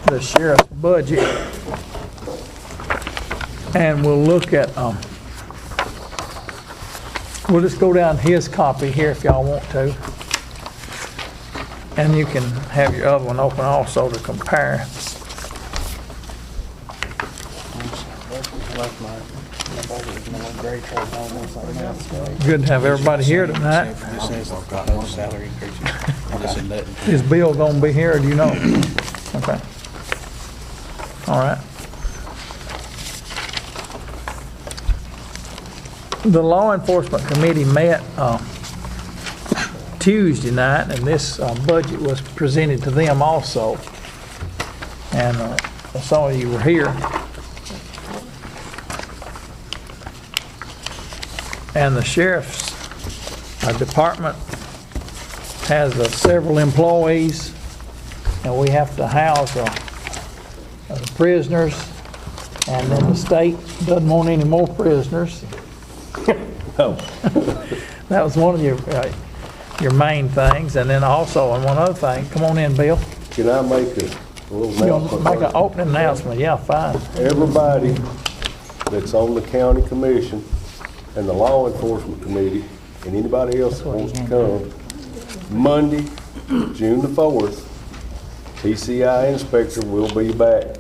the sheriff's budget, and we'll look at, we'll just go down his copy here if y'all want to. And you can have your other one open also to compare. Good to have everybody here tonight. Is Bill gonna be here, or do you know? Okay. All right. The Law Enforcement Committee met Tuesday night, and this budget was presented to them also. And I saw you were here. And the sheriff's department has several employees, and we have to house the prisoners, and then the state doesn't want any more prisoners. Oh. That was one of your main things. And then also, and one other thing, come on in, Bill. Can I make a little You announcement? want to make an opening announcement? Yeah, fine. Everybody that's on the county commission and the law enforcement committee and anybody else that wants to come, Monday, June the 4th, PCI inspector will be back.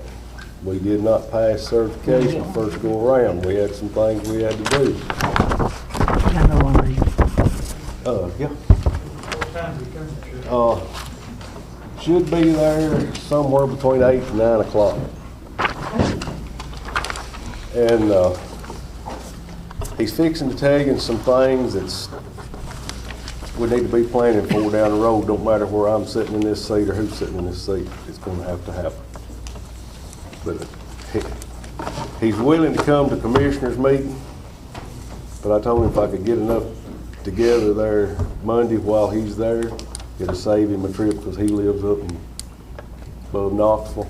We did not pass certification the first go around. We had some things we had to do. I know one of you. Yeah. Should be there somewhere between 8 and 9 o'clock. And he's fixing to tell you some things that's we need to be planning for down the road. Don't matter where I'm sitting in this seat or who's sitting in this seat, it's going to have to happen. But he's willing to come to commissioners meeting, but I told him if I could get enough together there Monday while he's there, it'll save him a trip because he lives up in above Knoxville.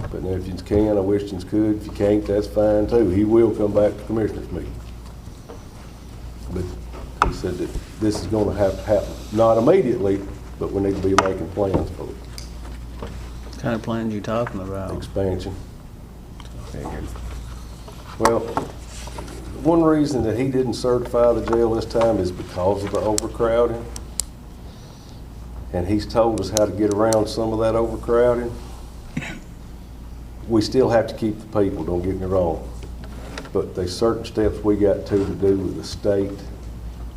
But now if you can, I wish you could. If you can't, that's fine too. He will come back to commissioners meeting. But he said that this is going to have to happen, not immediately, but we need to be making plans for it. What kind of plans you talking about? Expansion. Well, one reason that he didn't certify the jail this time is because of the overcrowding. And he's told us how to get around some of that overcrowding. We still have to keep the people, don't get me wrong. But there's certain steps we got to do with the state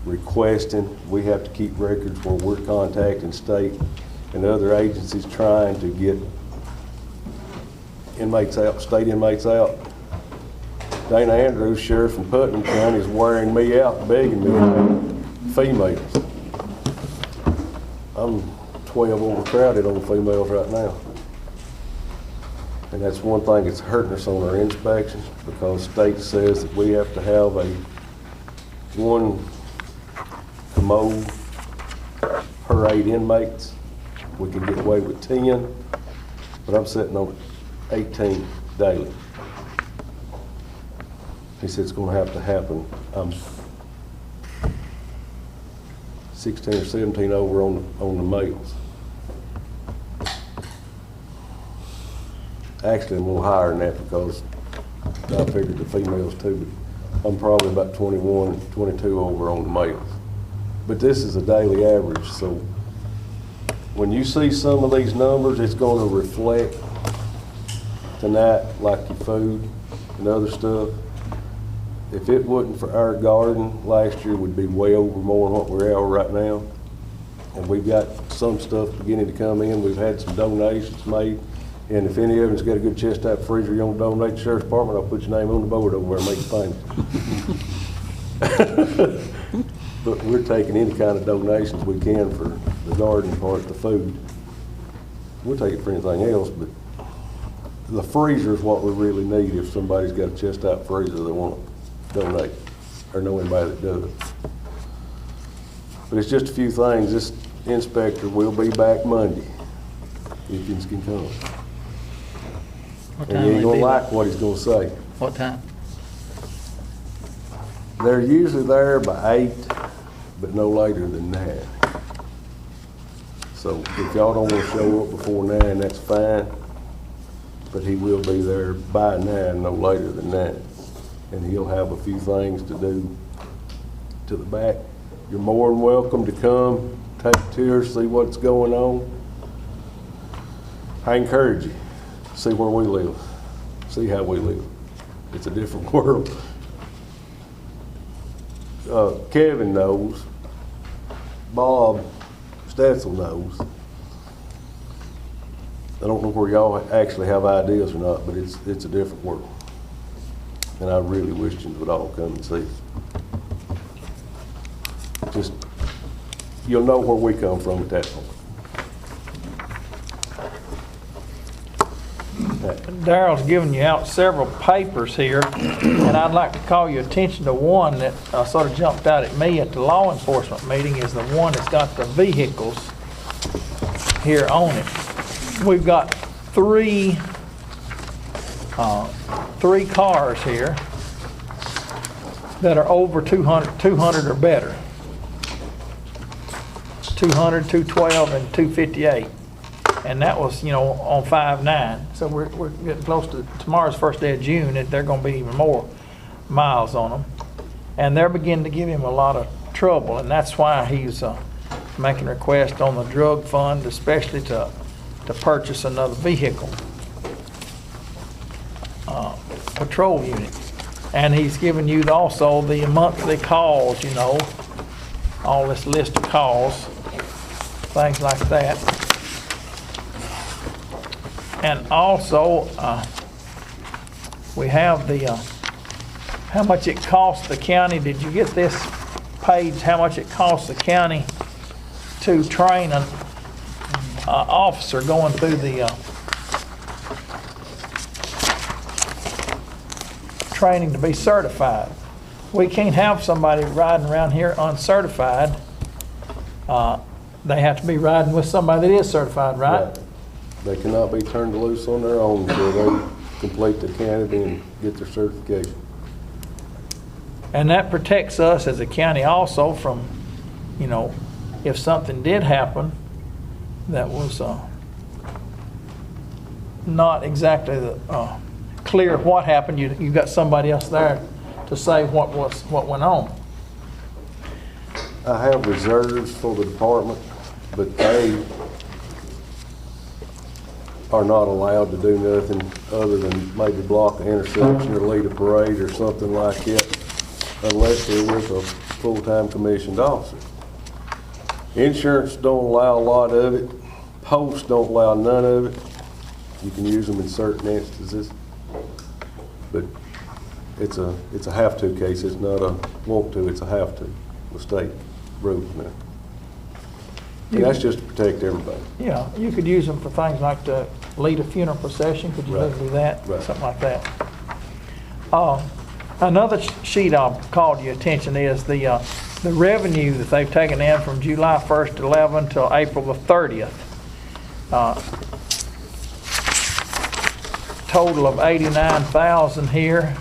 requesting. We have to keep records where we're contacting state and other agencies trying to get inmates out, state inmates out. Dana Andrews, sheriff in Putnam County, is wearing me out, begging me to females. I'm 12 overcrowded on females right now. And that's one thing that's hurting us on our inspections, because state says that we have to have one commode per 8 inmates. We can get away with 10, but I'm sitting on 18 daily. He said it's going to have to happen. I'm 16 or 17 over on the males. Actually, I'm a little higher than that because I figured the females too, but I'm probably about 21, 22 over on the males. But this is a daily average, so when you see some of these numbers, it's going to reflect tonight, like your food and other stuff. If it wasn't for our garden, last year would be way over more than what we're at right now. And we've got some stuff beginning to come in. We've had some donations made. And if any of them's got a good chest type freezer you want to donate to the sheriff's department, I'll put your name on the board over there and make a payment. But we're taking any kind of donations we can for the garden part, the food. We'll take it for anything else, but the freezer is what we really need if somebody's got a chest type freezer they want to donate, or know anybody that does. But it's just a few things. This inspector will be back Monday if you can come. What And time you ain't will gonna they be like back? what he's gonna say. What time? They're usually there by 8, but no later than that. So if y'all don't want to show up before 9, that's fine. But he will be there by 9, no later than 9. And he'll have a few things to do to the back. You're more than welcome to come, take a tour, see what's going on. I encourage you, see where we live, see how we live. It's a different world. Kevin knows, Bob Stetzel knows. I don't know where y'all actually have ideas or not, but it's a different world. And I really wish you would all come and see it. Just, you'll know where we come from at that point. Daryl's given you out several papers here, and I'd like to call your attention to one that sort of jumped out at me at the law enforcement meeting, is the one that's got the vehicles here on it. We've got three cars here that are over 200 or better. 200, 212, and 258. And that was, on 5/9. So we're getting close to tomorrow's first day of June, and they're going to be even more miles on them. And they're beginning to give him a lot of trouble, and that's why he's making a request on the drug fund, especially to purchase another vehicle, patrol unit. And he's giving you also the monthly calls, all this list of calls, things like that. And also, we have the, how much it costs the county. Did you get this page, how much it costs the county to train an officer going through the training to be certified? We can't have somebody riding around here uncertified. They have to be riding with somebody that is certified, right? They cannot be turned loose on their own until they complete the academy and get their certification. And that protects us as a county also from, if something did happen that was not exactly clear what happened, you got somebody else there to say what went on. I have reserves for the department, but they are not allowed to do nothing other than maybe block an intersection or lead a parade or something like that, unless they're with a full-time commissioned officer. Insurance don't allow a lot of it. Posts don't allow none of it. You can use them in certain instances, but it's a have-to case. It's not a want to, it's a have-to. The state rules now. And that's just to protect everybody. Yeah, you could use them for things like to lead a funeral procession. Could you do that? Right. Something like that. Another sheet I'll call to your attention is the revenue that they've taken in from July 1st, 11 till April the 30th. Total of 89,000 here,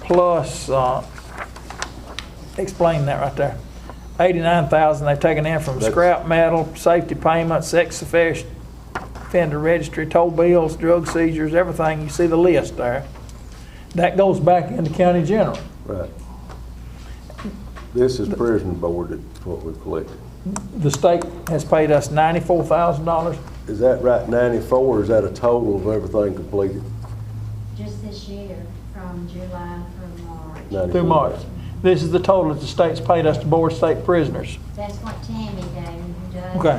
plus, explain that right there. 89,000 they've taken in from scrap metal, safety payments, ex-offender registry, toll bills, drug seizures, everything. You see the list there. That goes back into county general. Right. This is prisoner board, that's what we've collected. The state has paid us $94,000. Is that right, 94, or is that a total of everything completed? Just this year, from July through March. 94. Through March. This is the total that the state's paid us to board state prisoners. That's what Tammy gave, who does Okay.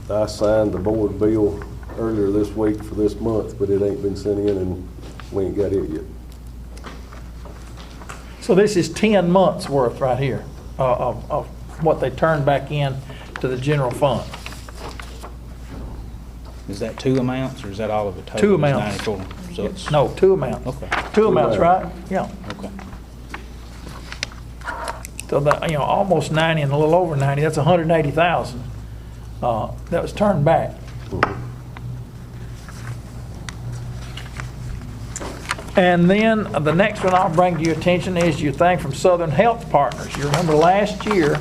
that. I signed the board bill earlier this week for this month, but it ain't been sent in and we ain't got it yet. So this is 10 months worth right here of what they turned back in to the general fund. Is that two amounts, or is that all of it? Total Two is amounts. 94. So it's, No, two amounts. Okay. Two amounts, right? Yeah. Okay. So that, almost 90 and a little over 90, that's 180,000 that was turned back. And then the next one I'll bring to your attention is your thing from Southern Health Partners. You remember last year,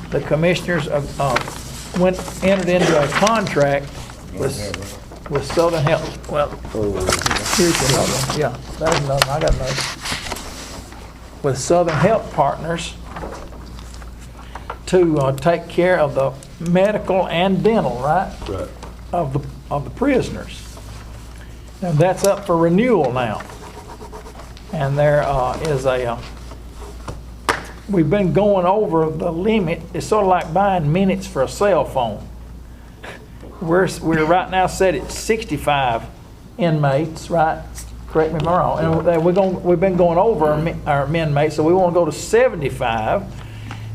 the commissioners entered into a contract with Southern Health. Well, here's another one. Yeah, there's another one. I got another. With Southern Health Partners to take care of the medical and dental, right? Right. Of the prisoners. And that's up for renewal now. And there is we've been going over the limit. It's sort of like buying minutes for a cell phone. We're right now set at 65 inmates, right? Correct me if I'm wrong. And we've been going over our inmates, so we want to go to 75.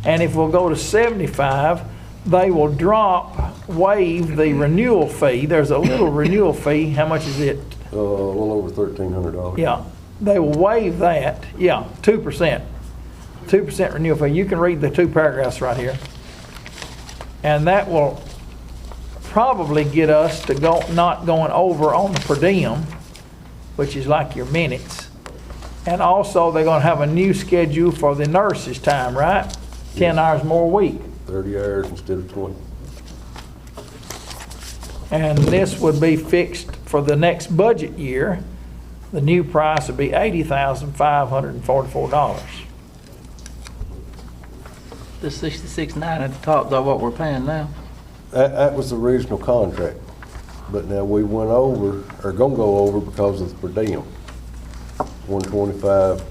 And if we'll go to 75, they will waive the renewal fee. There's a little renewal fee. How much is it? A little over $1,300. Yeah, they will waive that. Yeah, 2%. 2% renewal fee. You can read the 2 paragraphs right here. And that will probably get us to not going over on the per diem, which is like your minutes. And also they're going to have a new schedule for the nurses' time, right? 10 hours more a week. 30 hours instead of 20. And this would be fixed for the next budget year. The new price would be $80,544. The 66.9 at the top, though, what we're paying now. That was the original contract. But now we went over, or gonna go over because of the per diem. $125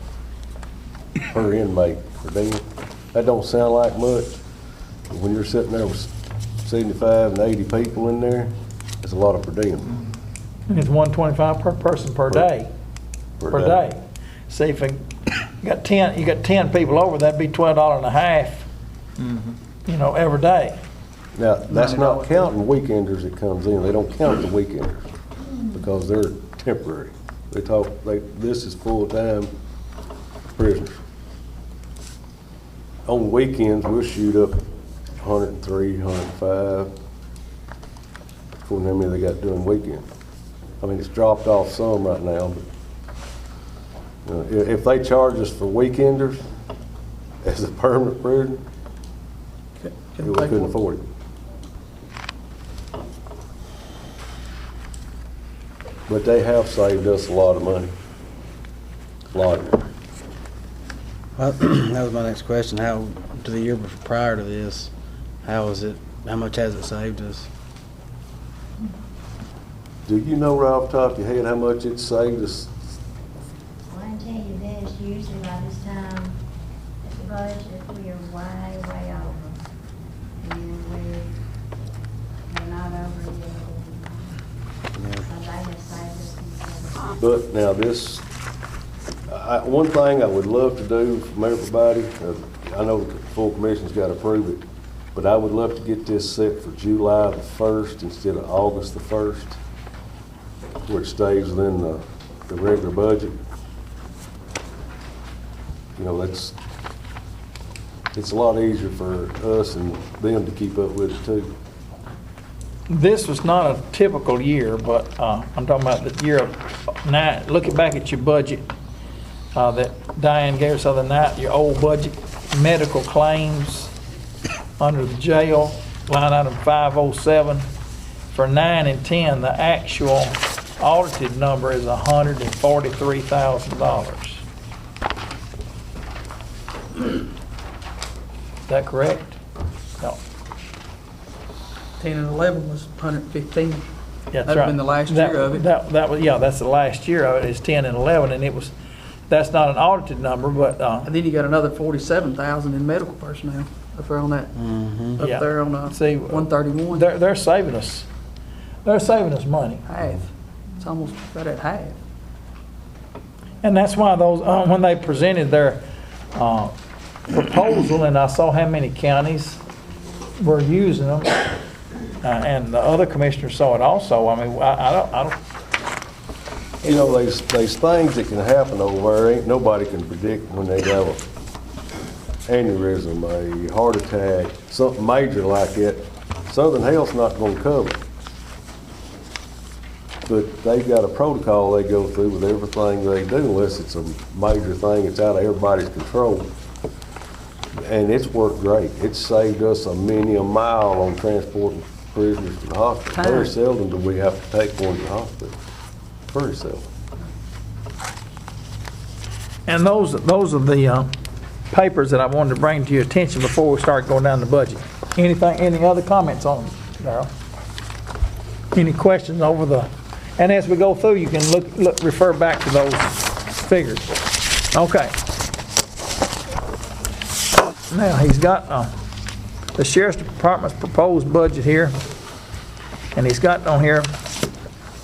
per inmate per diem. That don't sound like much. But when you're sitting there with 75 and 80 people in there, it's a lot of per diem. And it's $125 per person per day. Per day. See, if you got 10 people over, that'd be $12 and a half. You know, every day. Now, that's not counting weekenders that comes in. They don't count the weekenders because they're temporary. This is full-time prisoners. On weekends, we'll shoot up 103, 105. For how many they got doing weekends. I mean, it's dropped off some right now, but if they charge us for weekenders as a permanent prisoner, we couldn't afford it. But they have saved us a lot of money. A lot of money. Well, that was my next question. How, to the year prior to this, how much has it saved us? Do you know right off the top of your head how much it saved us? Well, I can tell you this, usually by this time, at the budget, we are way, way over. And we're not over yet. So they have saved us considerably. But now one thing I would love to do from everybody, I know the full commission's got to approve it, but I would love to get this set for July the 1st instead of August the 1st, where it stays within the regular budget. You know, it's a lot easier for us and them to keep up with it too. This was not a typical year, but I'm talking about the year of 9. Looking back at your budget that Diane gave us the other night, your old budget, medical claims under the jail, line item 507. For 9 and 10, the actual audited number is $143,000. Is that correct? No. 10 and 11 was 115. That's That'd have right. been the last year of it. That was, yeah, that's the last year of it, is 10 and 11, and that's not an audited number, but, And then you got another 47,000 in medical personnel up there on that, Yeah. up there on See, 131. they're saving us money. Half. It's almost right at half. And that's why those, when they presented their proposal, and I saw how many counties were using them, and the other commissioners saw it also. I mean, I don't. You know, there's things that can happen over there. Ain't nobody can predict when they have a aneurysm, a heart attack, something major like that. Southern Health's not going to cover it. But they've got a protocol they go through with everything they do, unless it's a major thing that's out of everybody's control. And it's worked great. It's saved us a mile on transporting prisoners to the hospital. Time. Very seldom do we have to take one to the hospital. Very seldom. And those are the papers that I wanted to bring to your attention before we start going down the budget. Any other comments on them, Darrell? Any questions over the, and as we go through, you can refer back to those figures. Okay. Now, he's got the Sheriff's Department's proposed budget here, and he's got on here,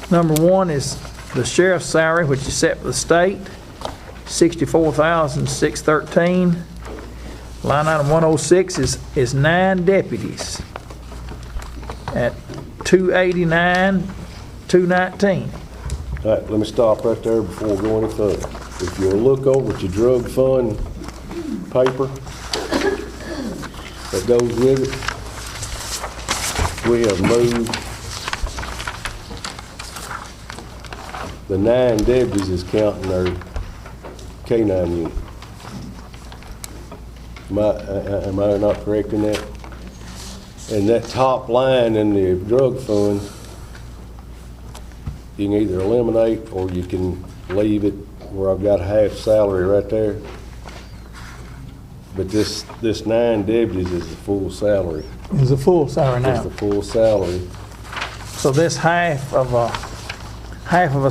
number one is the sheriff's salary, which is set for the state, $64,613. Line item 106 is 9 deputies at $289,219. All right, let me stop right there before we go any further. If you'll look over at your drug fund paper that goes with it, we have moved the 9 deputies is counting their K-9 unit. Am I not correct in that? And that top line in the drug fund, you can either eliminate or you can leave it where I've got half salary right there. But this 9 deputies is the full salary. Is a full salary It's now. the full salary. So this half of a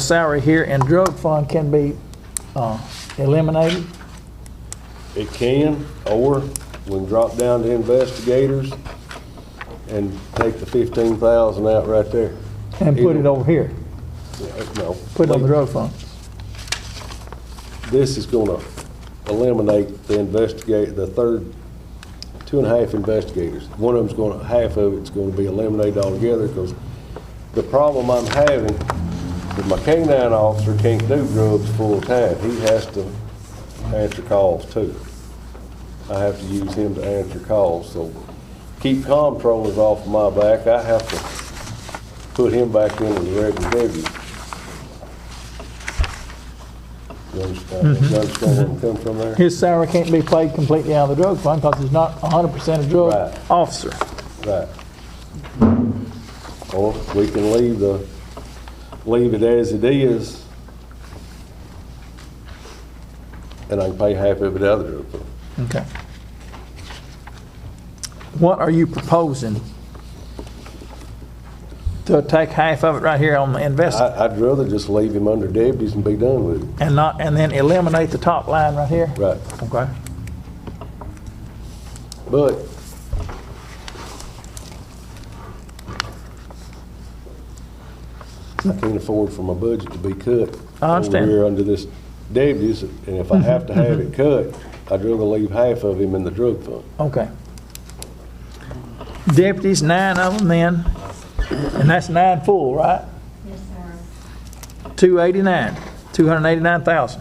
salary here in drug fund can be eliminated? It can, or we can drop down to investigators and take the 15,000 out right there. And put it over here, No. put it on the drug fund. This is gonna eliminate the third 2.5 investigators. One of them's half of it's gonna be eliminated altogether, because the problem I'm having is my K-9 officer can't do drugs full time. He has to answer calls too. I have to use him to answer calls, so keep comptrollers off of my back, I have to put him back in as a regular deputy. You understand where I'm coming from there? His salary can't be paid completely out of the drug fund because he's not 100% a drug Right. officer. Right. Or we can leave it as it is, and I can pay half of it out of the drug fund. Okay. What are you proposing? To take half of it right here on the investment I'd rather just leave him under deputies and be done with it. and then eliminate the top line right here? Right. Okay. But I can't afford for my budget to be cut. I understand. Over here under this deputies, and if I have to have it cut, I'd rather leave half of him in the drug fund. Okay. Deputies, 9 of them then, and that's 9 full, right? Yes, sir. 289,000.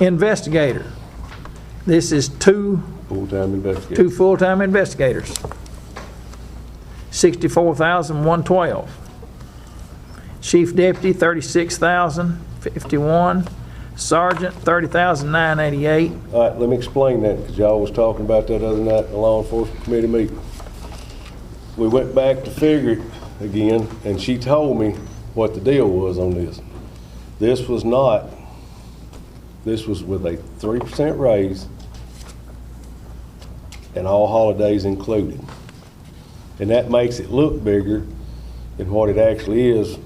Investigator, this is 2 Full-time investigator. 2 full-time investigators. 64,112. Chief deputy, 36,051. Sergeant, 30,988. All right, let me explain that, because y'all was talking about that other night in the law enforcement committee meeting. We went back to figure it again, and she told me what the deal was on this. This was with a 3% raise and all holidays included. And that makes it look bigger than what it actually is.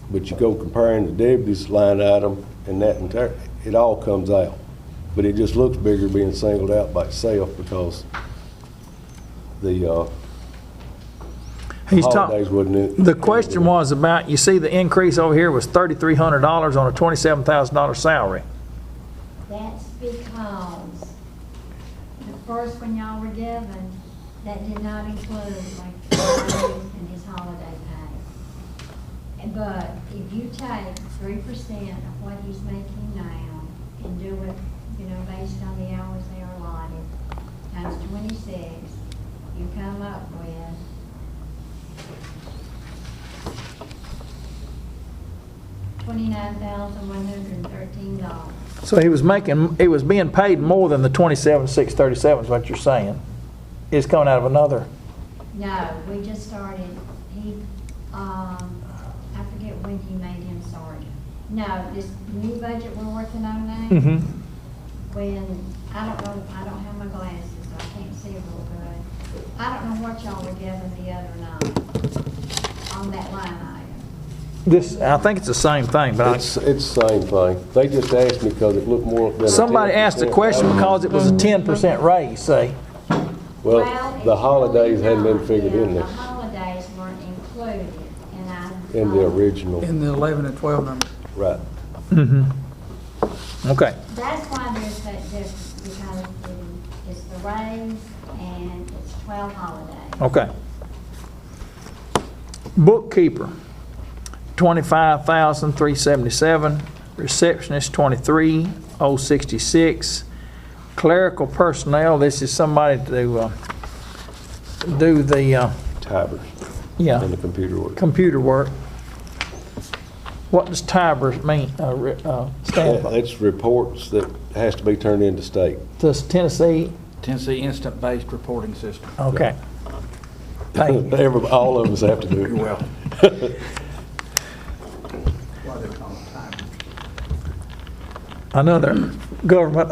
But you go comparing the deputies line item and that entire, it all comes out. But it just looks bigger being singled out by itself because the holidays wasn't it. The question was about, you see the increase over here was $3,300 on a $27,000 salary. That's because the first one y'all were given, that did not include like and his holiday pay. But if you take 3% of what he's making now and do it, based on the hours they are allotted, times 26, you come up with $29,113. So he was being paid more than the 27,637 is what you're saying. It's coming out of another, No, we just started, I forget when he made him sergeant. No, this new budget we're working on now, when, I don't have my glasses, so I can't see real good. I don't know what y'all were giving the other night on that line item. I think it's the same thing, but It's the same thing. They just asked me because it looked more than a somebody asked the 10%. question because it was a 10% raise, say. Well, it's the holidays hadn't been not, figured yeah, in The there, holidays weren't included, and in the original, In the 11 and 12 numbers. right. Okay. That's why there's that difference, because it's the raise and it's 12 holidays. Okay. Bookkeeper, 25,377. Receptionist, 23,066. Clerical personnel, this is somebody to do the, Tibers yeah, and the computer work. computer work. What does Tibers mean, stand for? It's reports that has to be turned into state. Does Tennessee? Tennessee Instant-Based Reporting System. Okay. Thank you. All of us have to do it. You're welcome. Why they call it time? Another government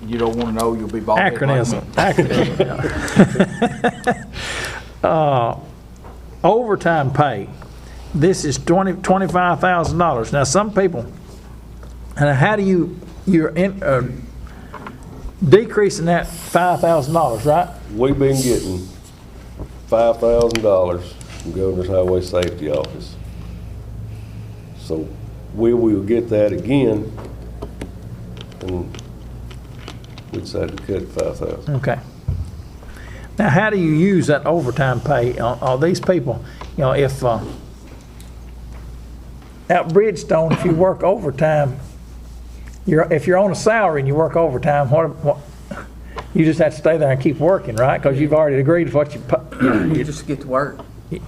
You don't want to know, you'll be bald head like me. acronym. Overtime pay. This is $25,000. Now, some people, and how do you're decreasing that $5,000, right? We've been getting $5,000 from Governor's Highway Safety Office. So we will get that again, and we decided to cut it $5,000. Okay. Now, how do you use that overtime pay? Are these people, if at Bridgestone, if you work overtime, if you're on a salary and you work overtime, what you just have to stay there and keep working, right? Because you've already agreed with what You just get to work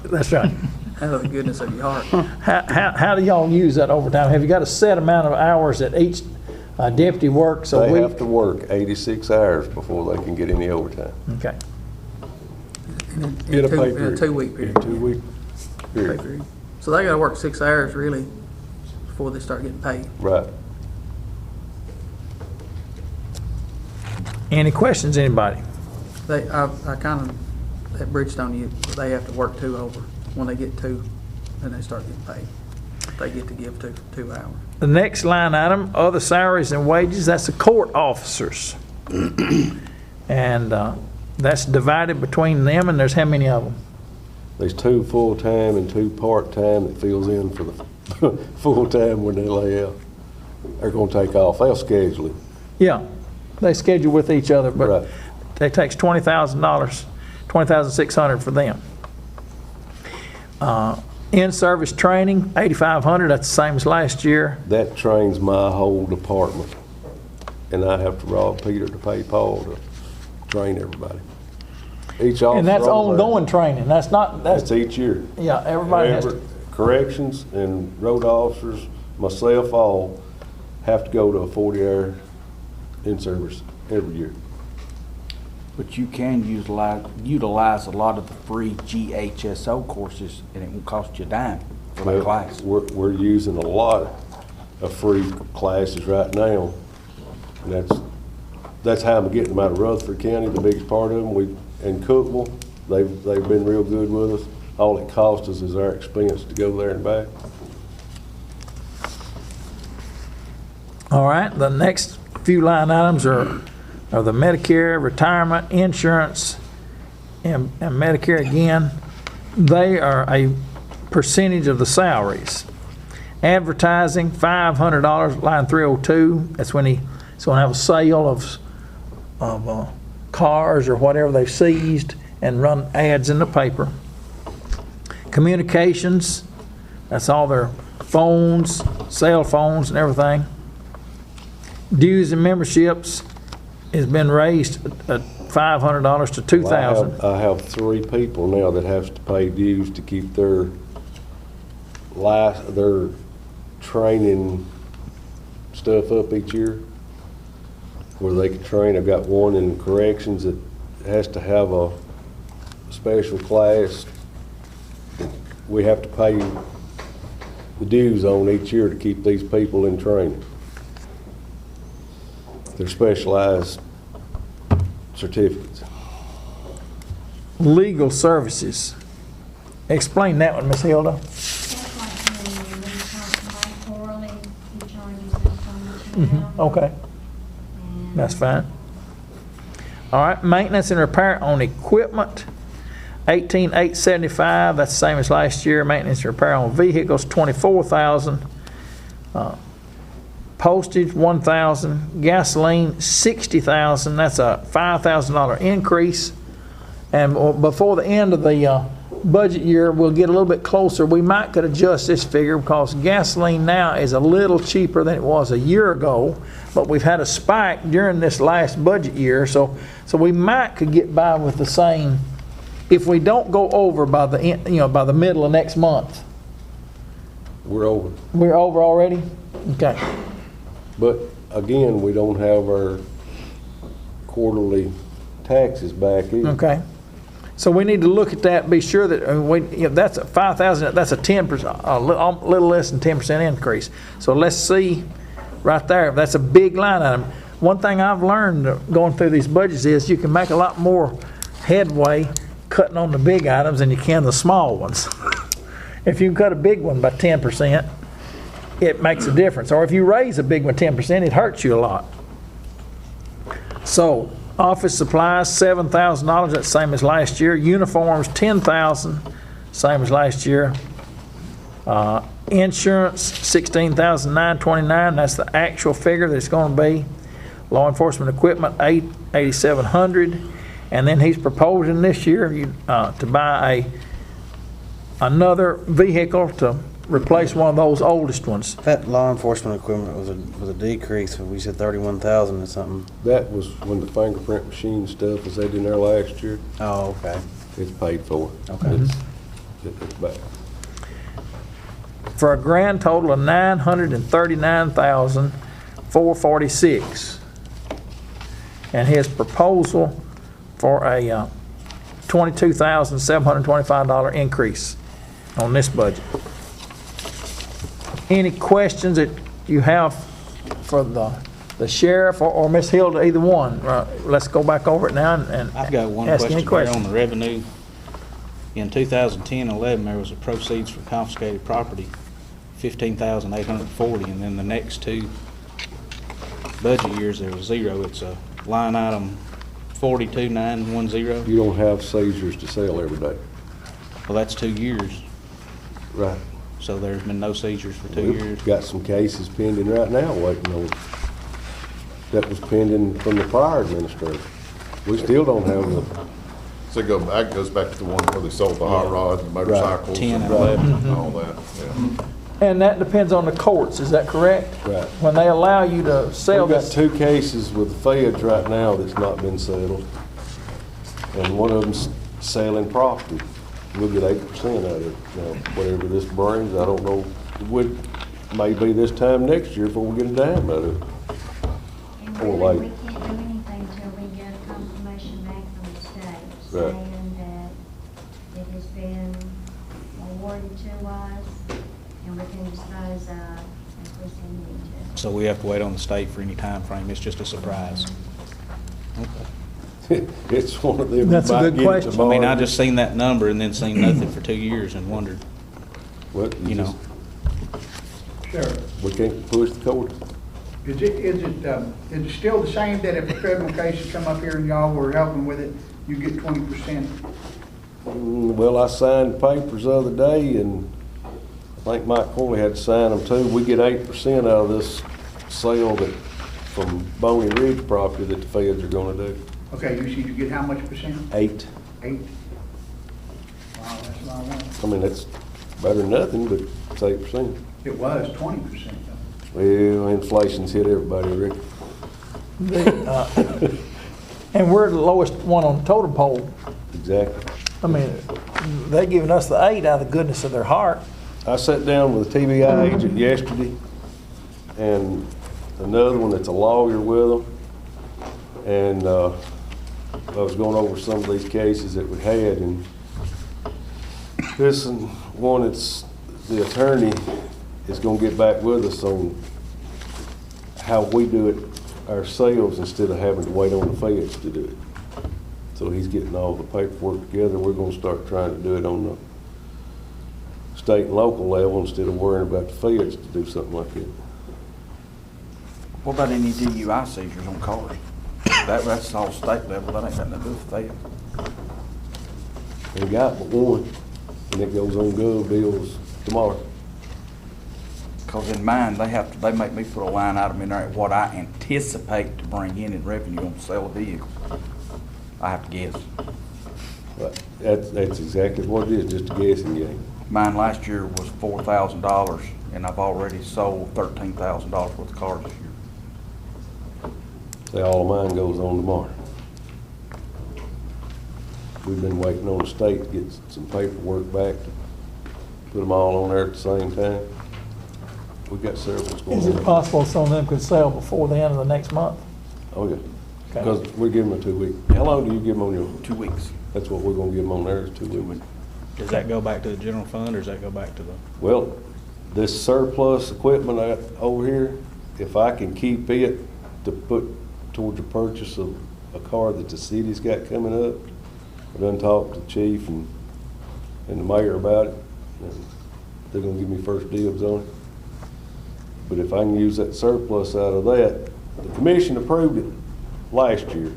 that's right. out of the goodness of your heart. How do y'all use that overtime? Have you got a set amount of hours that each deputy works a They week? have to work 86 hours before they can get any overtime. Okay. In a Get a pay in a period. 2-week In period. a 2-week Pay period. period. So they gotta work 6 hours really before they start getting paid. Right. Any questions, anybody? I kind of, at Bridgestone, they have to work 2 over. When they get 2, then they start getting paid. They get to give 2 hours. The next line item, other salaries and wages, that's the court officers. And that's divided between them, and there's how many of them? There's 2 full-time and 2 part-time that fills in for the full-time when they lay out. They're gonna take off. They'll schedule it. Yeah, they schedule with each other, but Right. it takes $20,000, $20,600 for them. In-service training, $8,500, that's the same as last year. That trains my whole department. And I have to rob Peter to pay Paul to train everybody. Each officer. And that's on there, ongoing training, that's not, That's each year. yeah, everybody has to. Corrections and road officers, myself, all have to go to a 40-hour in-service every year. But you can utilize a lot of the free GHSO courses, and it won't cost you a dime for that Well, class. We're using a lot of free classes right now. And that's how I'm getting them out of Rutherford County, the biggest part of them. And Cookville, they've been real good with us. All it costs us is our expense to go there and back. All right, the next few line items are the Medicare, retirement, insurance, and Medicare again. They are a percentage of the salaries. Advertising, $500, line 302. That's when he's going to have a sale of cars or whatever they've seized and run ads in the paper. Communications, that's all their phones, cell phones and everything. Dues and memberships has been raised at $500 to $2,000. I have 3 people now that have to pay dues to keep their training stuff up each year where they can train. I've got one in corrections that has to have a special class that we have to pay the dues on each year to keep these people in training. They're specialized certificates. Legal services. Explain that one, Ms. Hilda. That's like when we talk to Mike Corley, he charges us so much an hour. Okay, And that's fine. All right, maintenance and repair on equipment, 18,875. That's the same as last year. Maintenance and repair on vehicles, 24,000. Postage, 1,000. Gasoline, 60,000. That's a $5,000 increase. And before the end of the budget year, we'll get a little bit closer. We might could adjust this figure because gasoline now is a little cheaper than it was a year ago, but we've had a spike during this last budget year, so we might could get by with the same if we don't go over by the end, by the middle of next month. We're over. We're over already? Okay. But again, we don't have our quarterly taxes back either. Okay. So we need to look at that, be sure that, that's a 5,000, that's a 10%, a little less than 10% increase. So let's see right there, that's a big line item. One thing I've learned going through these budgets is you can make a lot more headway cutting on the big items than you can the small ones. If you can cut a big one by 10%, it makes a difference. Or if you raise a big one 10%, it hurts you a lot. So, office supplies, $7,000, that's the same as last year. Uniforms, $10,000, same as last year. Insurance, $16,929, that's the actual figure that it's going to be. Law enforcement equipment, $8,700, and then he's proposing this year to buy another vehicle to replace one of those oldest ones. That law enforcement equipment was a decrease. We said 31,000 or something. That was when the fingerprint machine stuff was in there last year. Oh, okay. It's paid for. Okay. It's back. For a grand total of $939,446. And his proposal for a $22,725 increase on this budget. Any questions that you have for the sheriff or Miss Hilda, either one? Let's go back over it now and I've got one ask any question here on questions. the revenue. In 2010-11, there was a proceeds for confiscated property, 15,840, and then the next two budget years there was zero. It's a line item 42,910. You don't have seizures to sell every day. Well, that's 2 years, Right. so there's been no seizures for 2 years. We've got some cases pending right now waiting on, that was pending from the prior administrator. We still don't have the, So that goes back to the one where they sold the hot rods and motorcycles. 10 and and 11. all that, yeah. And that depends on the courts, is that correct? right. When they allow you to sell We've got this. 2 cases with the feds right now that's not been settled. And one of them's selling property. We'll get 8% out of it. Now, whatever this brings, I don't know. It would, maybe this time next year before we get a dime out of it. And Or really, like- we can't do anything till we get a confirmation back from the state Right. saying that it has been awarded to us and we can dispose of if we see need to. So we have to wait on the state for any time frame. It's just a surprise. It's one of them. That's a might good get it question. I mean, tomorrow. I just seen that number and then seen nothing for 2 years and wondered, Well, you know. Sure. We can't push the court. Is it still the same that if a federal case has come up here and y'all were helping with it, you get 20%? Well, I signed papers the other day, and I think Mike Corley had to sign them too. We get 8% out of this sale that, from Boney Ridge property that the feds are gonna do. Okay, you see, you get how much percent? 8. 8? Wow, that's what I want. I mean, that's better than nothing, but it's 8%. It was 20% though. Well, inflation's hit everybody, Rick. And we're the lowest one on the totem pole. Exactly. I mean, they giving us the 8 out of the goodness of their heart. I sat down with a TBI agent yesterday, and another one that's a lawyer with them. And I was going over some of these cases that we had, and this one, it's the attorney is going to get back with us on how we do it ourselves instead of having to wait on the feds to do it. So he's getting all the paperwork together. We're going to start trying to do it on the state and local level instead of worrying about the feds to do something like that. What about any DUI seizures on cars? That's all state level, that ain't got nothing to do with that. Ain't got but one, and it goes on gov bills tomorrow. Cause in mine, they make me put a line item in there at what I anticipate to bring in revenue on the sale of vehicles. I have to guess. But that's exactly what it is, just a guessing game. Mine last year was $4,000, and I've already sold $13,000 worth of cars this year. Say all of mine goes on tomorrow. We've been waiting on the state to get some paperwork back to put them all on there at the same time. We've got several going on. Is it possible some of them could sell before the end of the next month? Oh, yeah. Okay. Because we give them a 2 week. How long do you give them on your? 2 weeks. That's what we're gonna give them on theirs, 2 weeks. Does that go back to the general fund, or does that go back to the? Well, this surplus equipment I got over here, if I can keep it to put towards the purchase of a car that the city's got coming up, I done talked to the chief and the mayor about it, and they're gonna give me first dibs on it. But if I can use that surplus out of that, the commission approved it last year,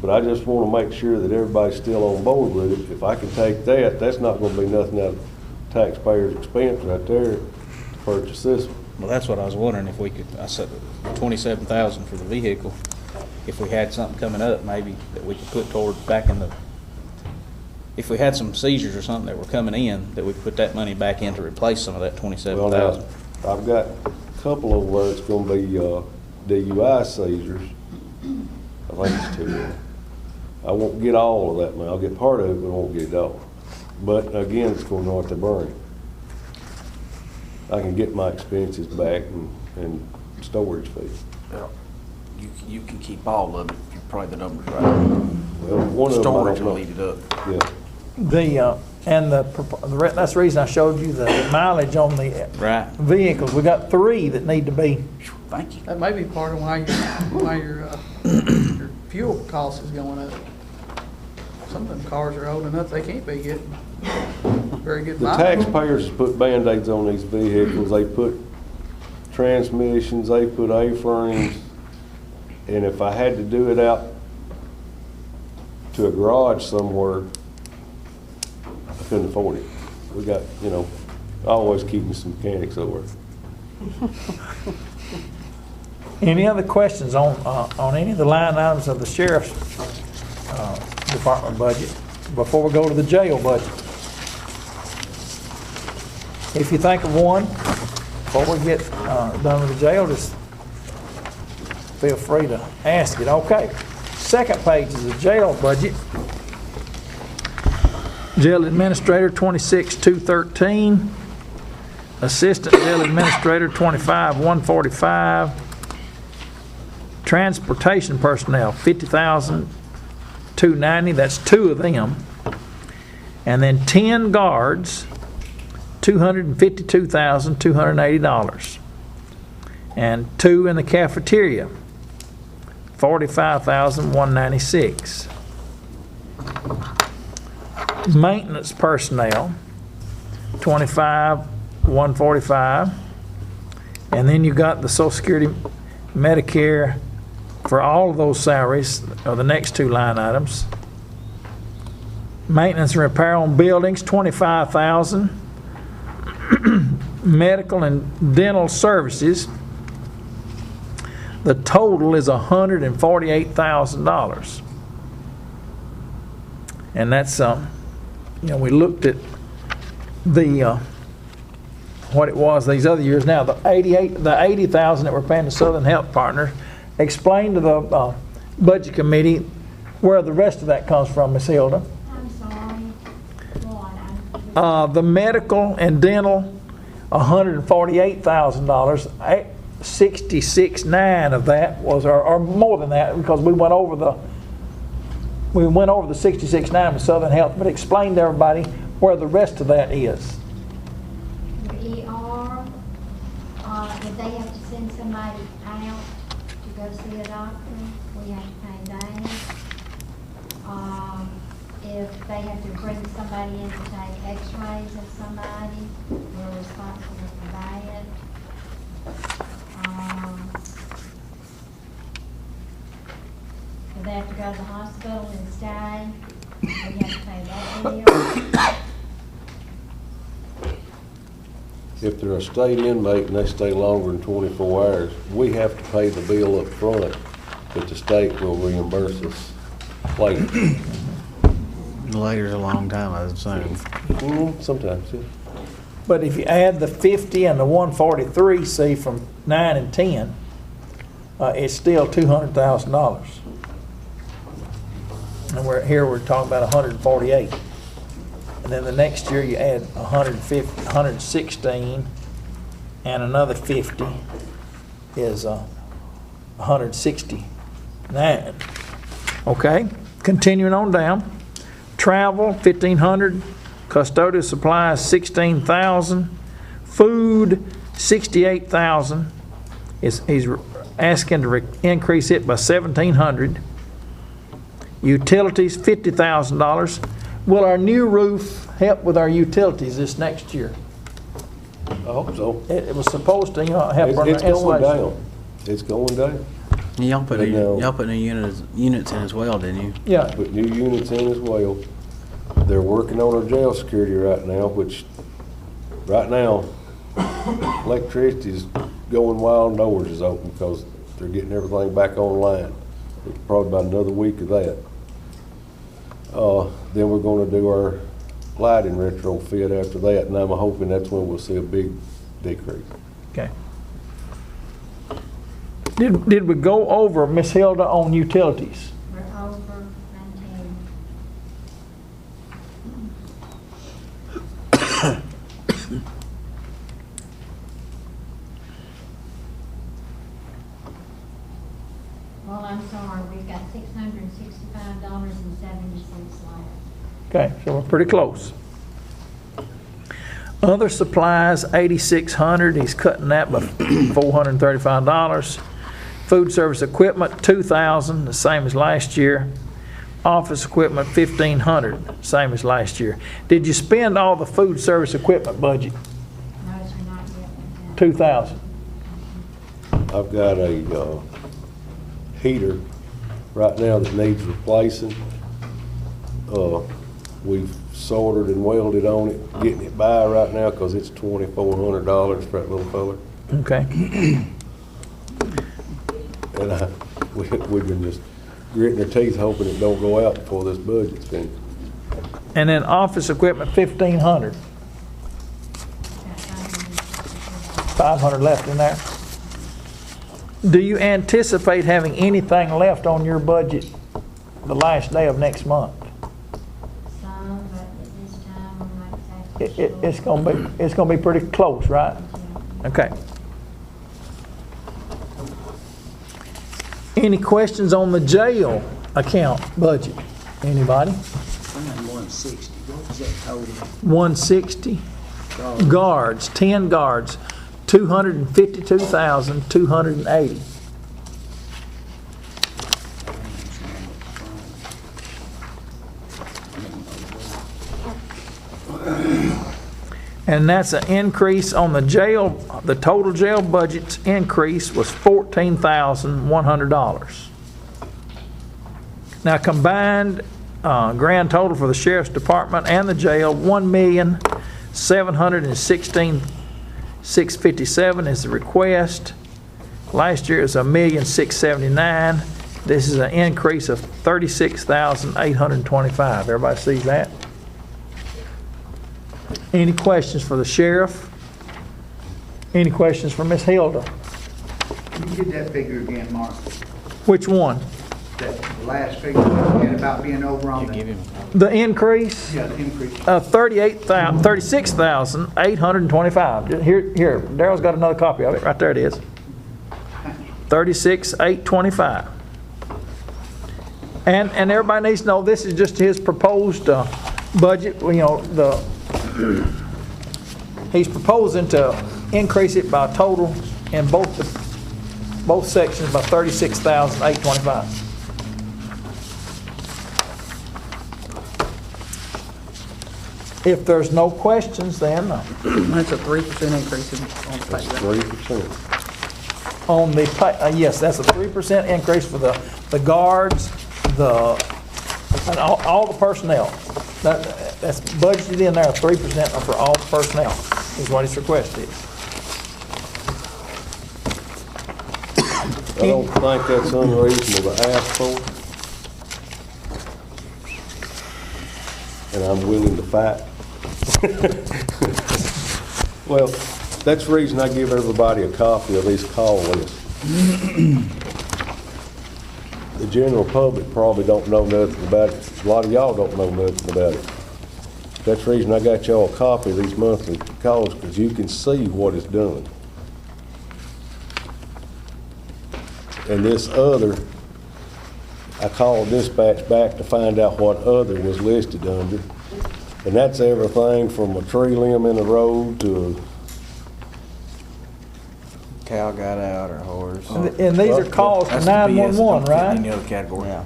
but I just wanna make sure that everybody's still on board with it. If I can take that, that's not gonna be nothing out of taxpayers' expense right there to purchase this one. Well, that's what I was wondering, if we could, I said 27,000 for the vehicle. If we had something coming up, maybe that we could put toward back in the, if we had some seizures or something that were coming in, that we could put that money back in to replace some of that 27,000. Well, I've got a couple of where it's gonna be DUI seizures. I think it's 2. I won't get all of that money. I'll get part of it, but I won't get it all. But again, it's going north to burn. I can get my expenses back and storage fees. Yeah. You can keep all of it if you pray the numbers right. Well, one of them I Storage don't will know. eat it up. Yeah. That's the reason I showed you the mileage on the Right. vehicles. We got 3 that need to be. Thank you. That may be part of why your fuel cost is going up. Some of them cars are old enough, they can't be getting very good The mileage. taxpayers has put Band-Aids on these vehicles. They put transmissions, they put A-frames. And if I had to do it out to a garage somewhere, I couldn't afford it. We got, I always keeping some mechanics over. Any other questions on any of the line items of the sheriff's department budget before we go to the jail budget? If you think of one, before we get done with the jail, just feel free to ask it. Okay. Second page is the jail budget. Jail administrator, 26,213. Assistant jail administrator, 25,145. Transportation personnel, 50,290. That's 2 of them. And then 10 guards, $252,280. And 2 in the cafeteria, $45,196. Maintenance personnel, $25,145. And then you got the Social Security, Medicare for all of those salaries are the next 2 line items. Maintenance and repair on buildings, $25,000. Medical and dental services, the total is $148,000. And that's, we looked at the, what it was these other years. Now, the $80,000 that we're paying to Southern Health Partners, explain to the Budget Committee where the rest of that comes from, Ms. Hilda. I'm sorry. Go on. The medical and dental, $148,000. 66.9 of that was, or more than that, because we went over the 66.9 with Southern Health, but explain to everybody where the rest of that is. Your ER, if they have to send somebody out to go see a doctor, we have to pay that. If they have to bring somebody in to take x-rays of somebody, we're responsible for that. If they have to go to the hospital and stay, we have to pay that bill. If they're a state inmate and they stay longer than 24 hours, we have to pay the bill up front, but the state will reimburse us later. Later's a long time, I assume. Sometimes, yeah. But if you add the 50 and the 143, see, from 9 and 10, it's still $200,000. And we're talking about 148. And then the next year you add 116, and another 50 is 169. Okay, continuing on down. Travel, 1,500. Custodial supplies, 16,000. Food, 68,000. He's asking to increase it by 1,700. Utilities, $50,000. Will our new roof help with our utilities this next year? I hope so. It was supposed to, help our It's going insulation. down. It's going down. Y'all put But no. y'all put new units in as well, didn't you? Yeah, Put new units in as well. They're working on our jail security right now, which, right now, electricity's going while no doors is open because they're getting everything back online. It's probably about another week of that. Then we're gonna do our lighting retrofit after that, and I'm hoping that's when we'll see a big decrease. okay. Did we go over, Miss Hilda, on utilities? We're over 19. Well, I'm sorry, we've got $665.70 left. Okay, so we're pretty close. Other supplies, $8,600. He's cutting that by $435. Food service equipment, $2,000, the same as last year. Office equipment, $1,500, same as last year. Did you spend all the food service equipment budget? No, sir, not yet. $2,000. I've got a heater right now that needs replacing. We've soldered and welded on it, getting it by right now because it's $2,400 for that little fella. Okay. And we've been just gritting our teeth hoping it don't go out before this budget's finished. And then office equipment, $1,500. 500 left in there. Do you anticipate having anything left on your budget the last day of next month? Some, but at this time, I'm not exactly sure. It's gonna be pretty close, right? Okay. Any questions on the jail account budget? Anybody? 160, what was that total? 160. Guards, 10 guards, $252,280. And that's an increase on the jail, the total jail budget's increase was $14,100. Now combined, grand total for the sheriff's department and the jail, $1,716,657 is the request. Last year it was $1,679,000. This is an increase of $36,825. Everybody sees that? Any questions for the sheriff? Any questions for Miss Hilda? Can you get that figure again, Mark? Which one? That last figure you had about being over on Give the, him. The increase? yeah, the increase. $36,825. Here, Daryl's got another copy of it. Right there it is. 36,825. And everybody needs to know this is just his proposed budget. You know, he's proposing to increase it by total in both sections by 36,825. If there's no questions, then That's a 3% increase on the pay. 3%. on the yes, that's a 3% increase for the guards, and all the personnel. That's budgeted in there, 3% for all the personnel is what his request is. I don't think that's unreasonable to ask for. And I'm willing to fight. Well, that's the reason I give everybody a copy of this call list. The general public probably don't know nothing about it. A lot of y'all don't know nothing about it. That's the reason I got y'all a copy of these monthly calls, because you can see what it's done. And this other, I called dispatch back to find out what other was listed under. And that's everything from a tree limb in the road to Cow got out or horse. And these are calls to That's the BS, 911, don't fit in right? Any other category. Yeah.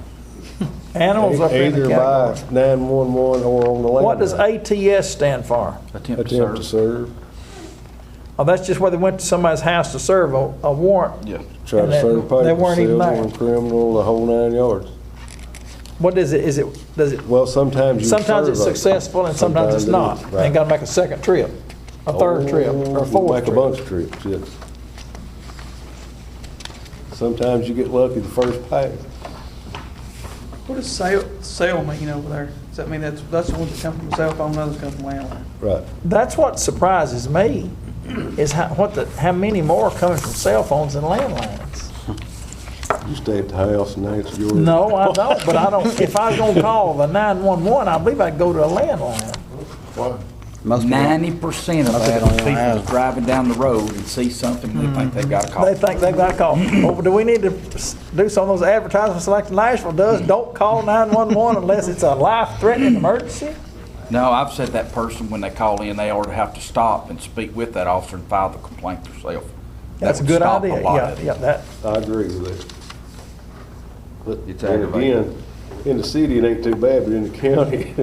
Animals up in the either by category. 911 or on the landline. What does ATS stand for? Attempt to Attempt to serve. serve. Oh, that's just where they went to somebody's house to serve a warrant. Yeah. Try And to serve they papers, weren't even civil there. and criminal, the whole 9 yards. What is it? Does it? Well, sometimes you Sometimes it's serve a- successful and sometimes it's it not. isn't. They ain't gotta make a second trip, a third trip, or a fourth Make a trip. bunch of trips, yes. Sometimes you get lucky the first pass. What does sale mean over there? Does that mean that's the ones that come from cell phone, others come from landline? Right. That's what surprises me, is how many more are coming from cell phones than landlines. You stay at the house and answer your. No, I don't, but I don't, if I was gonna call the 911, I believe I'd go to a landline. Most people- 90% of Most that people is don't people have- driving down the road and see something and they think they've got a call. They think they've got a call. Oh, but do we need to do some of those advertisements like Nashville does? Don't call 911 unless it's a life-threatening emergency? No, I've said that person, when they call in, they ought to have to stop and speak with that officer and file the complaint themselves. That's a That would good stop idea. a lot Yeah, of it. yeah, that, I agree with that. But It's then aggravating. again, in the city, it ain't too bad, but in the county,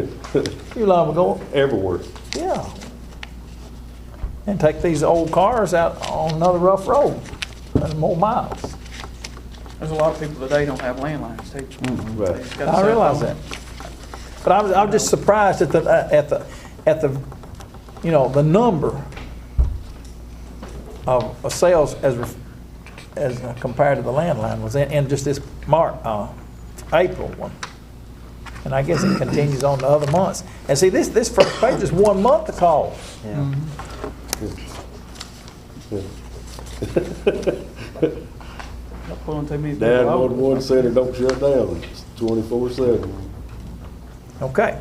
you liable to go, everywhere. yeah. And take these old cars out on another rough road, and more miles. There's a lot of people today don't have landlines, too. Right. They just got a I cell realize phone. that. But I'm just surprised at the, you know, the number of sales as compared to the landline was in just this April one. And I guess it continues on to other months. And see, this first page is 1 month of calls. Yeah. Not pulling too many people over. 911 center don't shut down, it's 24/7. Okay.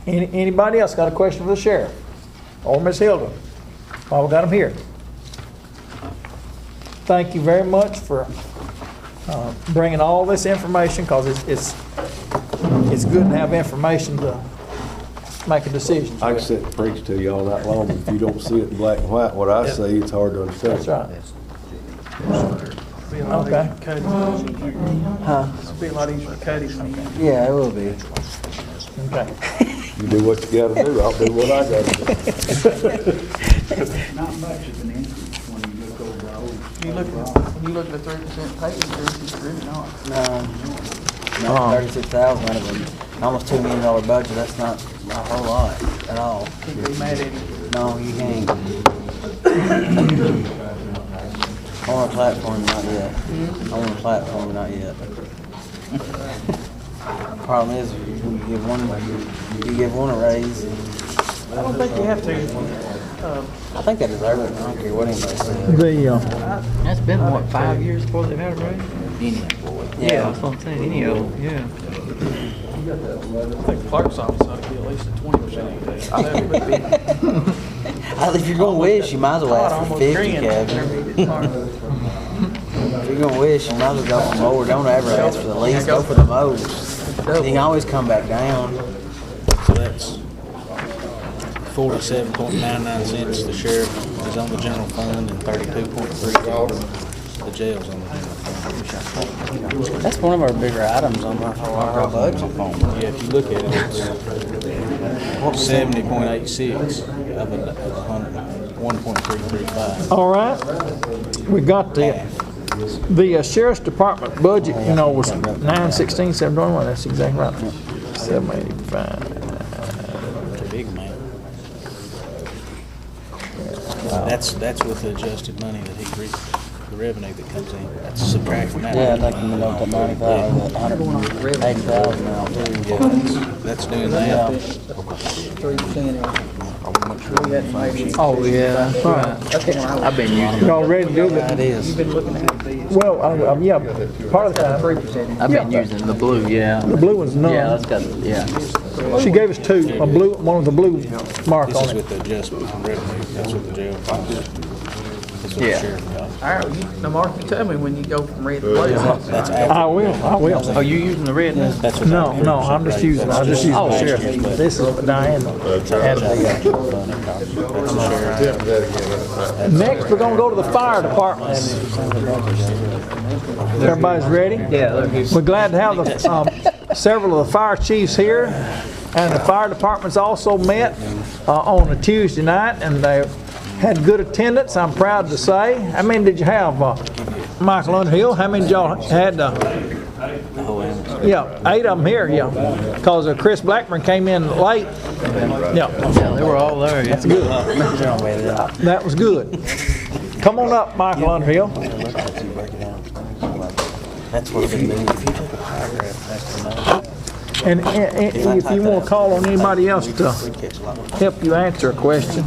Anybody else got a question for the sheriff? Or Ms. Hilda? While we got them here. Thank you very much for bringing all this information, because it's good to have information to make a decision. I can sit and preach to you all night long, but if you don't see it in black and white, what I say, it's hard to understand. That's right. Be a lot Okay. easier to cut it. Huh? It'll be a lot easier to cut it. Yeah, it will be. Okay. You do what you gotta do, I'll do what I gotta do. Not much of an increase when you look over our old. When you look at the 3% pay increase, it's really not. No, 36,000 out of an almost $2 million budget, that's not a whole lot at all. Can't be mad at it. No, you can't. On a platform, not yet. On a platform, not yet. Problem is, you give one a raise. I don't think you have to. I think they deserve it. I don't care what anybody says. That's been, what, 5 years before they've had a raise? Any employee. Yeah, that's what I'm saying, any of them, yeah. I think the clerk's office ought to be at least a 20% increase. That would be- If you're gonna wish, you might as well God, ask for almost 50, grin. Kevin. If you're gonna wish, you might as well go for more. Don't ever ask for the least, go for the most. You can always come back down. So that's 47.99 cents the sheriff is on the general fund and 32.3 the jail's on the general fund. That's one of our bigger items on our budget. Yeah, if you look at it, it's 70.86 of a 1.335. All right, we got the sheriff's department budget, you know, was 916, 721, that's exactly right. 785. It's a big man. That's with the adjusted money that he reaps, the revenue that comes in. That's subtracting that. Yeah, I think you know the 95, 180,000 out too. Yeah, that's doing that. 3%. Oh, yeah, that's right. I've been using it. Y'all ready to do It that? is. Well, yeah, part of the time. 3%. I've been using the blue, yeah. The blue one's none. Yeah, that's got, yeah. She gave us two, a blue, one with a blue mark This on is it. with the adjustment in revenue. That's what the jail costs. This is what the Yeah. sheriff costs. All right, now Mark, you tell me when you go from red to blue. That's I will. Oh, you using the red now? That's what No, no, I'm just using Oh, the sheriff. This is Diane. Next, we're gonna go to the fire department. Everybody's ready? Yeah, they're good. We're glad to have the, several of the fire chiefs here, and the fire department's also met on a Tuesday night, and they had good attendance, I'm proud to say. How many did you have, Michael Underhill? How many did y'all had? Yeah, 8 of them here, yeah, because Chris Blackburn came in late. Yeah, Yeah, they were all there, yeah. that was good. Come on up, Michael Underhill. That's what it means. If you took a paragraph, that's the most. And if you want to call on anybody else to help you answer a question,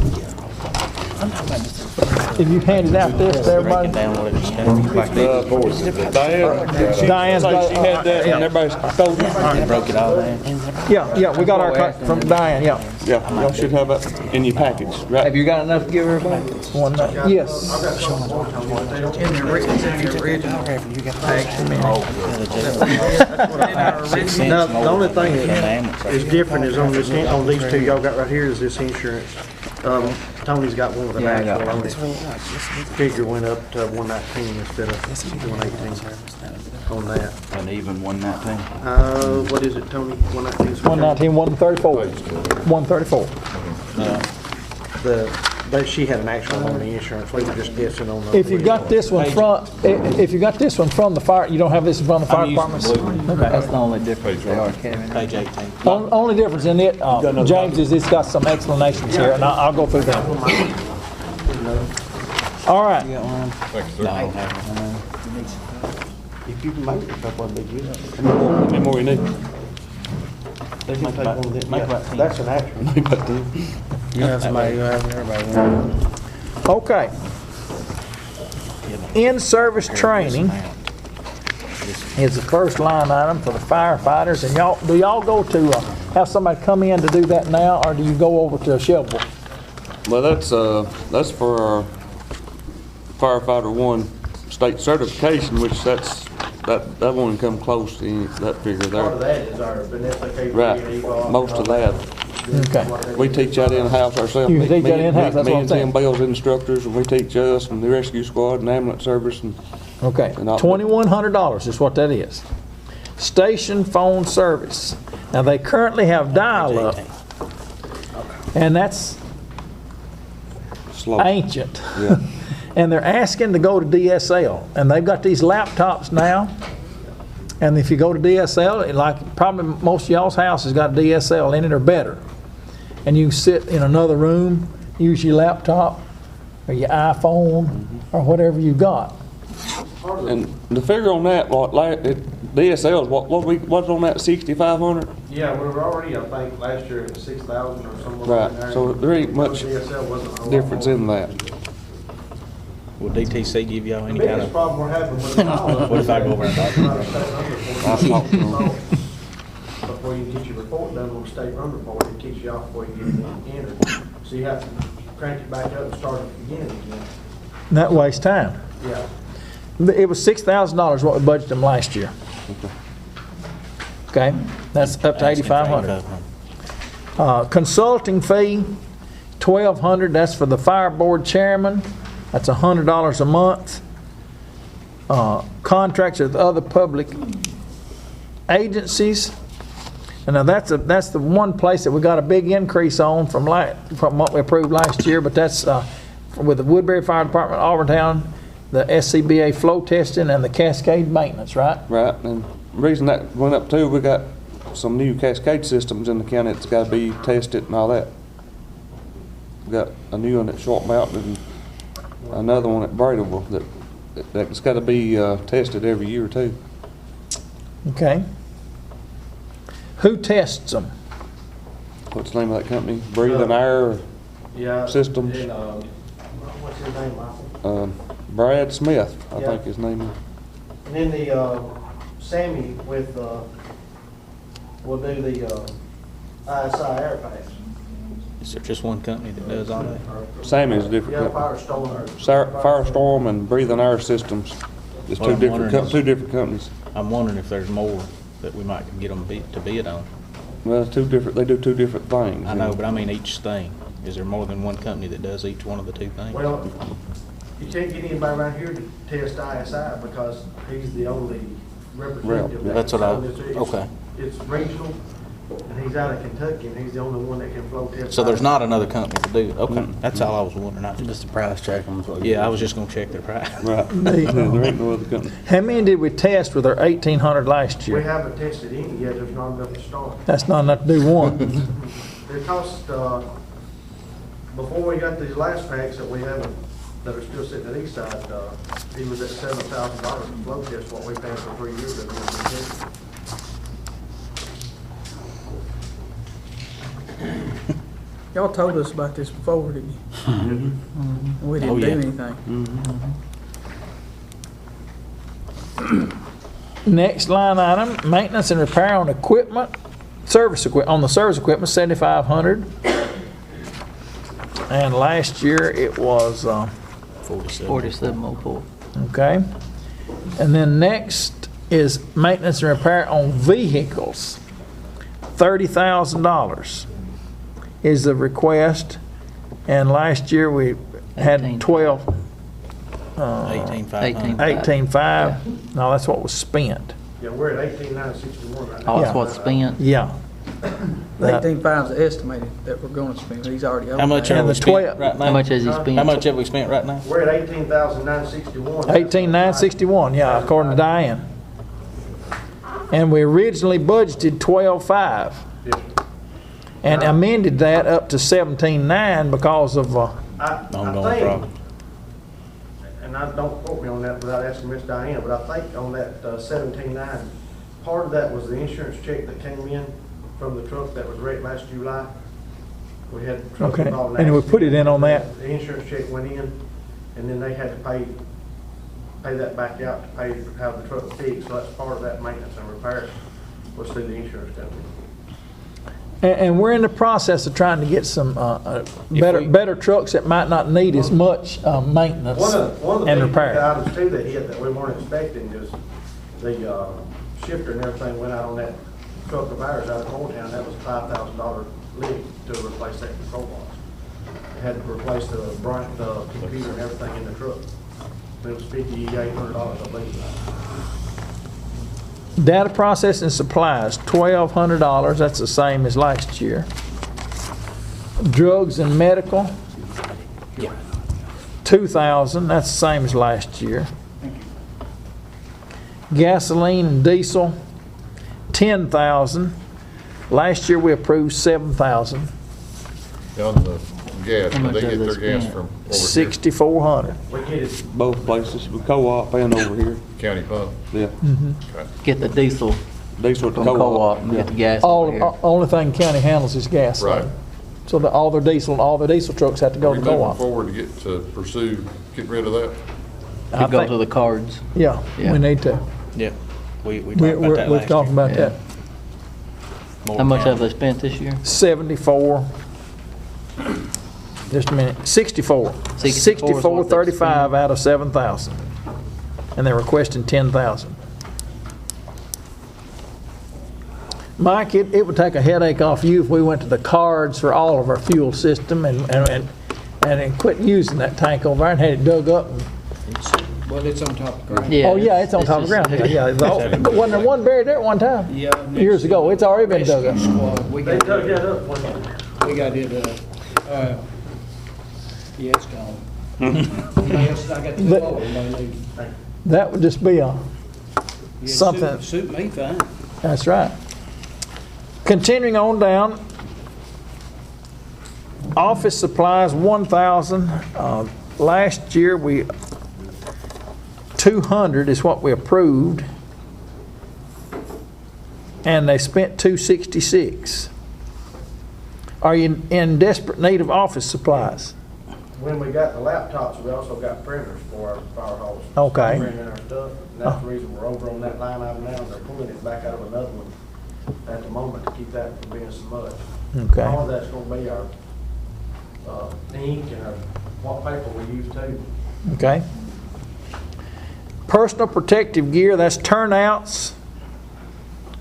if you handed out this to everybody. Down what it's gonna be. Diane's got She had that and everybody's told you? You broke it all down. Yeah, we got our cut from Diane, yeah. Yeah, y'all should have that in your package, right? Have you got enough to give everybody? One, yes. In the original. No, the only thing that is different is on this, on these two y'all got right here is this insurance. Tony's got one with an Yeah, I got actual on it. Figure went up to 119 instead of 118 on that. An even 119. What is it, Tony? 119? 119, 134. 134. She had an actual on the insurance. We were just guessing on the. If you got this one if you got this one from the fire, you don't have this one from the fire department? That's the only difference they are, Kevin. Page 18. Only difference in it, James, is it's got some explanations here, and I'll go through them. All right. If you can make it, that would be good. How many more you need? They can take one of them. Yeah, that's an actual. You have somebody who has everybody. Okay. In-service training is the first line item for the firefighters, and do y'all go to have somebody come in to do that now, or do you go over to Shelbyville? Well, that's for our firefighter 1 state certification, which that won't come close to that figure there. Part of that is our Vanessa KP. Right, most of that. Okay. We teach that in-house ourselves. You teach that in-house, that's what I'm saying. Me and Tim Bell's instructors, and we teach us and the rescue squad and ambulance service and. Okay, And I'll- $2,100 is what that is. Station phone service. Now, they currently have dial-up, and that's Slow. ancient. Yeah. And they're asking to go to DSL, and they've got these laptops now, and if you go to DSL, like probably most of y'all's house has got DSL in it or better, and you can sit in another room, use your laptop, or your iPhone, or whatever you got. And the figure on that, DSL's, what's on that, 6,500? Yeah, we were already, I think, last year at 6,000 or somewhere. Right, so there ain't much DSL wasn't a lot difference more. in that. Will DTC give y'all any The kind biggest of, problem we're having with the dial-up. what if I go over and talk to them? Before you get your report done on the state run report, it kicks you off before you get it entered. So you have to crank it back up and start at the beginning again. And that wastes time. Yeah. It was $6,000 what we budgeted them last year. Okay, that's up to Asking for $8,500. Consulting fee, $1,200, that's for the fire board chairman, that's $100 a month. Contracts with other public agencies, and now that's the one place that we got a big increase on from what we approved last year, but that's with the Woodbury Fire Department, Auburn, the SCBA flow testing and the Cascade maintenance, right? Right, and the reason that went up too, we got some new Cascade systems in the county that's gotta be tested and all that. We got a new one at Short Mountain and another one at Bradable that's gotta be tested every year too. Okay. Who tests them? What's the name of that company? Breathing Air Yeah. Systems? And, what's his name, Michael? Brad Smith, I Yeah. think his name is. And then the, Sammy with, will do the, ISI air packs. Is there just one company that does all that? Sammy's a different Yeah, company. Firestorm. Firestorm and Breathing Air Systems. It's Well, two I'm different wondering two different companies. I'm wondering if there's more that we might get them to bid on. Well, they do two different things. I know, but I mean each thing. Is there more than one company that does each one of the two things? Well, you can't get anybody around here to test ISI because he's the only representative. Rep, that's what I- So it's- okay. It's regional, and he's out of Kentucky, and he's the only one that can flow test. So there's ISI. not another company to do it? Okay, that's all I was wondering. Just a price check on what you Yeah, I was just gonna check their price. Right. There ain't no other company. How many did we test with our 1,800 last We year? haven't tested any yet, there's not enough to start. That's not enough to do one. It cost, before we got these last packs that we haven't, that are still sitting at east side, he was at $7,000 to flow test, what we paid for 3 years ago. Y'all told us about this before, didn't you? Mm-hmm. We didn't Oh, do yeah. anything. Next line item, maintenance and repair on equipment, on the service equipment, 7,500. And last year it was, 4704. okay. And then next is maintenance and repair on vehicles, $30,000 is the request. And last year we had 18,500. 18,500. No, that's what was spent. Yeah, we're at 18,961 right now. Oh, that's Yeah. what's spent? Yeah. 18.5 is estimated that we're gonna spend, he's already over How much that. have we the spent 12 right now? How much has he spent? How much have we spent right now? We're at 18,961. 18,961, yeah, according to Diane. And we originally budgeted 12,500 Yeah. and amended that up to 17,900 because of, I Ongoing think, problem. and I don't quote me on that without asking Miss Diane, but I think on that 17,900, part of that was the insurance check that came in from the truck that was wrecked last July. We had the truck Okay, involved in and we accident. put it in on that? The insurance check went in, and then they had to pay that back out to pay to have the truck fixed, so that's part of that maintenance and repair was through the insurance company. and we're in the process of trying to get some better trucks that might not need as much maintenance One of the and big repair. items too that hit that we weren't expecting is the shifter and everything went out on that truck of ours out of Old Town. That was $5,000 lift to replace that control box. They had to replace the computer and everything in the truck. It was $5,800, I believe. Data processing supplies, $1,200, that's the same as last year. Drugs and medical, $2,000, that's the same as last year. Gasoline and diesel, $10,000. Last year we approved $7,000, On the gas, How much they get have they their gas spent? from over here, $6,400. We get it, Both places, with co-op and over here. county pump. Yeah. Get the diesel Diesel at the from co-op co-op. and get the gas over here. Only thing county handles is gas. Right. So all their diesel trucks have to go Are to we the moving co-op. forward to pursue getting rid of that? I To go think- to the cards. Yeah, Yeah. we need to. Yep. We talked about that We're last talking year. about that. More How much county. have they spent this year? 74. Just a minute, 64. 64 is what they 64.35 out of 7,000. and they're requesting 10,000. Mike, it would take a headache off you if we went to the cards for all of our fuel system and quit using that tank over there and had it dug up. Well, it's on top of the ground. Yeah, Oh, yeah, it's on top of the ground. Yeah. Wasn't there one buried there at one time? Yeah. Years ago. It's already been dug up. Squad, we They got dug it, that up one time. we got it, yeah, it's gone. Yes, I got the But- floor, no need. That would just be a, Yeah, something. Suit me fine. That's right. Continuing on down, office supplies, 1,000. Last year, 200 is what we approved, and they spent 266. Are you in desperate need of office supplies? When we got the laptops, we also got printers for our fire halls. Okay. Printing our stuff, and that's the reason we're over on that line item now, they're pulling it back out of another one at the moment to keep that from being so much. Okay. All of that's gonna be our, ink and our, what paper we use too. Okay. Personal protective gear, that's turnouts.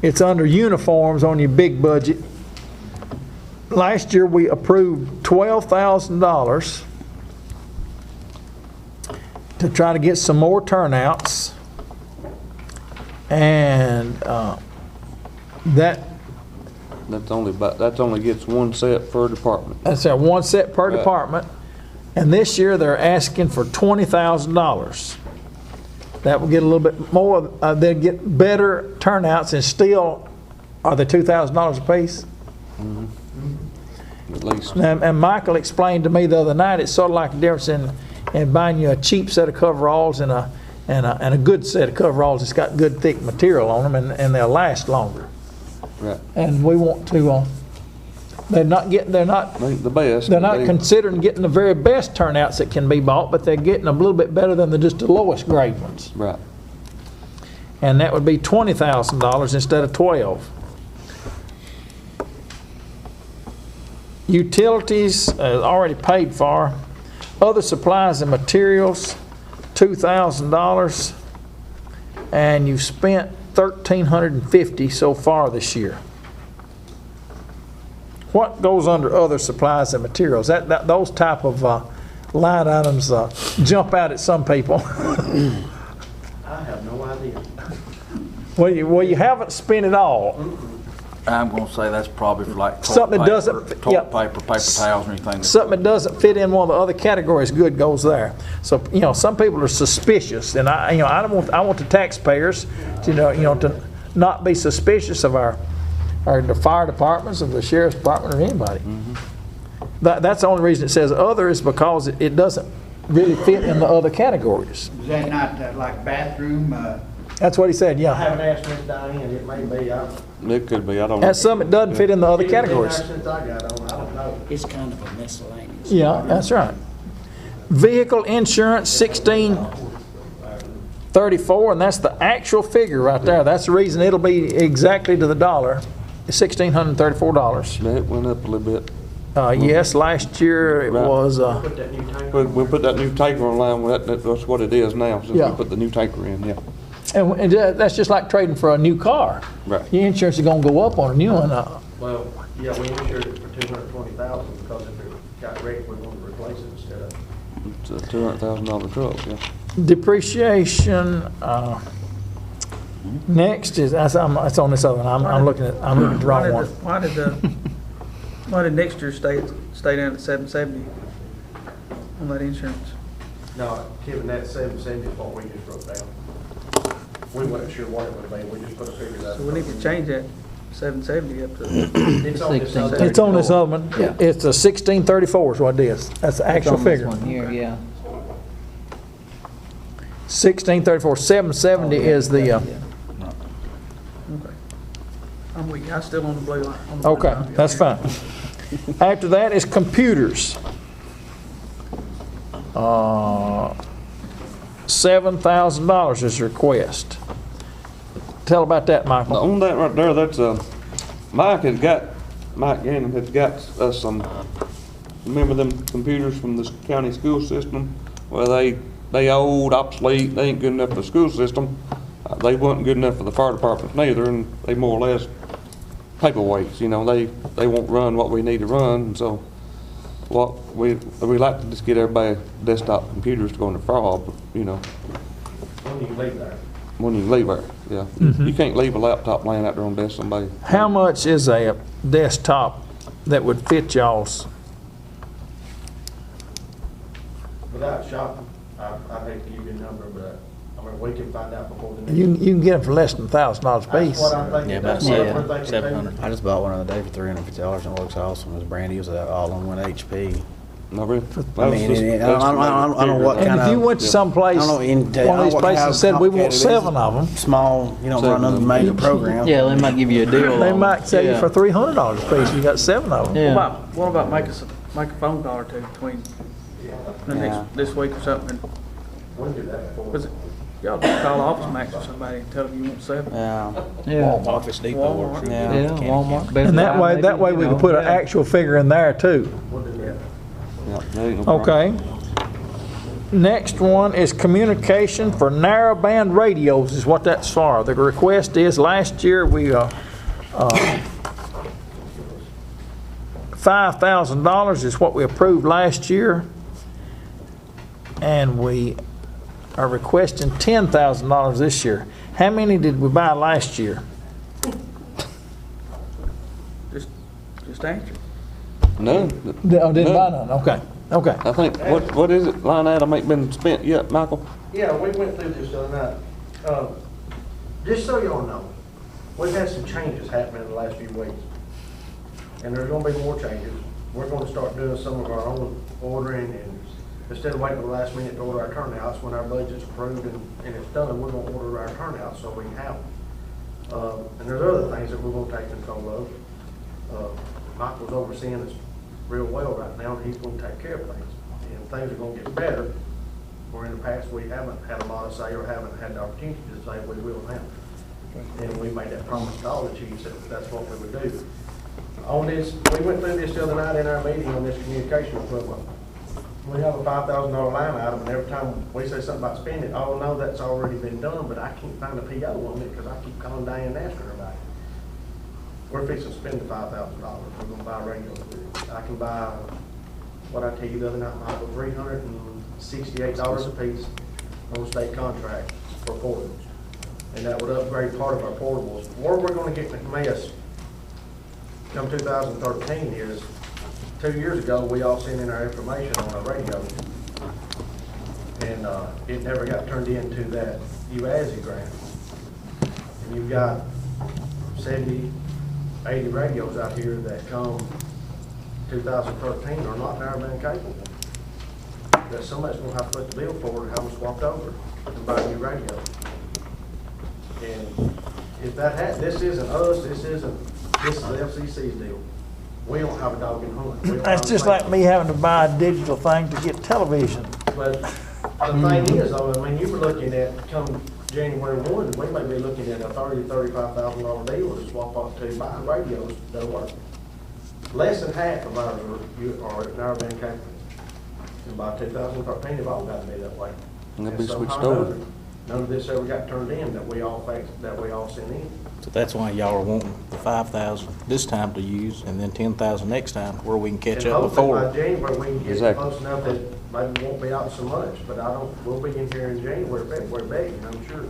It's under uniforms on your big budget. Last year, we approved $12,000 to try to get some more turnouts. And that That's only gets one set per department. That's our one set per Right. department. And this year, they're asking for $20,000. That will get a little bit more, they'll get better turnouts, and still, are they $2,000 apiece? At least. And Michael explained to me the other night, it's sort of like the difference in buying you a cheap set of coveralls and a good set of coveralls that's got good thick material on them, and they'll last longer. Right. And we want to, they're not Ain't the best. they're but not they- considering getting the very best turnouts that can be bought, but they're getting a little bit better than just the lowest grade ones. Right. And that would be $20,000 instead of 12. Utilities, already paid for. Other supplies and materials, $2,000. And you've spent $1,350 so far this year. What goes under other supplies and materials? Those type of line items jump out at some people. I have no idea. Well, you haven't spent it all. I'm gonna say that's probably for like Something that toilet doesn't- paper, yeah. toilet paper, paper towels, or anything. Something that doesn't fit in one of the other categories, good goes there. So, some people are suspicious, and I want the taxpayers to, to not be suspicious of the fire departments, of the sheriff's department, or anybody. That's the only reason it says other, is because it doesn't really fit in the other categories. Is that not like bathroom, That's what he said, I yeah. haven't asked Miss Diane, it may be, It could be, I don't know. That's something that doesn't fit in the other It's been there categories. since I got on, I don't know. It's kind of a miscellaneous. Yeah, that's right. Vehicle insurance, $1,634, and that's the actual figure right there. That's the reason it'll be exactly to the dollar, $1,634. Yeah, it went up a little bit. Yes, last year it Right. was, Put that new tank. We put that new tanker online, that's what it is now, since Yeah. we put the new tanker in, yeah. and that's just like trading for a new car. Right. Your insurance is gonna go up on a new one. Well, yeah, we insured it for $220,000 because if it got wrecked, we wanted to replace it instead of. It's a $200,000 truck, yeah. Depreciation, next is, that's on this other one. I'm looking at the wrong one. Why did next year stay down at 770 on that insurance? No, Kevin, that 770 is what we just wrote down. We weren't sure what it would be, we just put a figure out. So we need to change that 770 up to, It's on this other. It's on this other one. It's a 1634 is what it is. That's the actual On this figure. one here, yeah. 1634, 770 is the, okay. I'm weak, I still on the blue line. on the blue okay, line. that's fine. After that is computers. $7,000 is the request. Tell about that, Michael. Now, on that right there, that's, Mike Gannon has got us some, remember them computers from the county school system? Well, they they old, obsolete, they ain't good enough for the school system. They wasn't good enough for the fire department neither, and they more or less paperweights, you know, they won't run what we need to run, and so what we like to just get everybody desktop computers to go in the fob, you know, When you leave there. when you leave there, yeah. You can't leave a laptop laying out there on desk somebody. How much is a desktop that would fit y'all's? Without shopping, I'd hate to give you a number, but, I mean, we can find out before the next. You can get them for less than $1,000 a That's piece. what I'm thinking. Yeah, about That's what we're thinking, too. 700. I just bought one the other day for $350 and it looks awesome. It was brand new. It was all on one HP. No, really? I mean, I don't know what And kind if you of, went to someplace, I don't know, one of these places and said, we want 7 of them, small, you don't run another major program. Yeah, they might give you a deal. they on might it. sell you Yeah. for $300 a piece, you got 7 of them. Yeah. What about make a phone call or two between the Yeah. this week or something? We can do that before. Was it, y'all just call Office Max or somebody and tell them you want 7? Yeah. Yeah. Office Depot works. really Yeah, good. Walmart. And that way we can put an actual figure in there too. We'll do that. Yeah, there ain't no problem. Okay. Next one is communication for narrowband radios is what that's for. The request is, last year we, $5,000 is what we approved last year. And we are requesting $10,000 this year. How many did we buy last year? Just answer. None. Didn't buy none, okay, okay. I think, what is it, line item ain't been spent yet, Michael? Yeah, we went through this the other night. Just so y'all know, we've had some changes happening in the last few weeks. And there's gonna be more changes. We're gonna start doing some of our own ordering, and instead of waiting till the last minute to order our turnouts, when our budget's approved and it's done, we're gonna order our turnouts so we can have them. And there's other things that we're gonna take control of. Michael's overseeing us real well right now, and he's gonna take care of things. And things are gonna get better, where in the past we haven't had a lot of say or haven't had the opportunity to say we will now. And we made that promise to all the chiefs that that's what we would do. On this, we went through this the other night in our meeting on this communication equipment. We have a $5,000 line item, and every time we say something about spending, oh no, that's already been done, but I can't find a PO on it because I keep calling Diane and asking her about it. We're fixing to spend the $5,000. We're gonna buy radios with it. I can buy, what I tell you the other night, Michael, $368 a piece on state contract for portables. And that would upgrade part of our portables. Where we're gonna get in a mess come 2013 is, 2 years ago, we all sent in our information on our radio. And it never got turned into that UASI grant. And you've got 70, 80 radios out here that come 2013 are not narrowband capable. That somebody's gonna have to put the bill forward and have them swapped over and buy a new radio. And if this isn't us, this is the FCC's deal. We don't have a dog in the hunt. We don't That's have just a like me having to buy a digital thing to get television. But the thing is, though, I mean, you were looking at, come January 1, we may be looking at a $35,000 deal to swap off to buy radios that work. Less than half of ours are narrowband capable. And by 2013, they've all got to be that way. And they'll And be somehow switched or over. another, none of this ever got turned in that we all sent in. So that's why y'all are wanting the 5,000 this time to use, and then 10,000 next time, where we can catch And up hopefully before. by January, we can get Exactly. close enough that maybe we won't be out so much, but we'll be in here in January, February begging, I'm sure.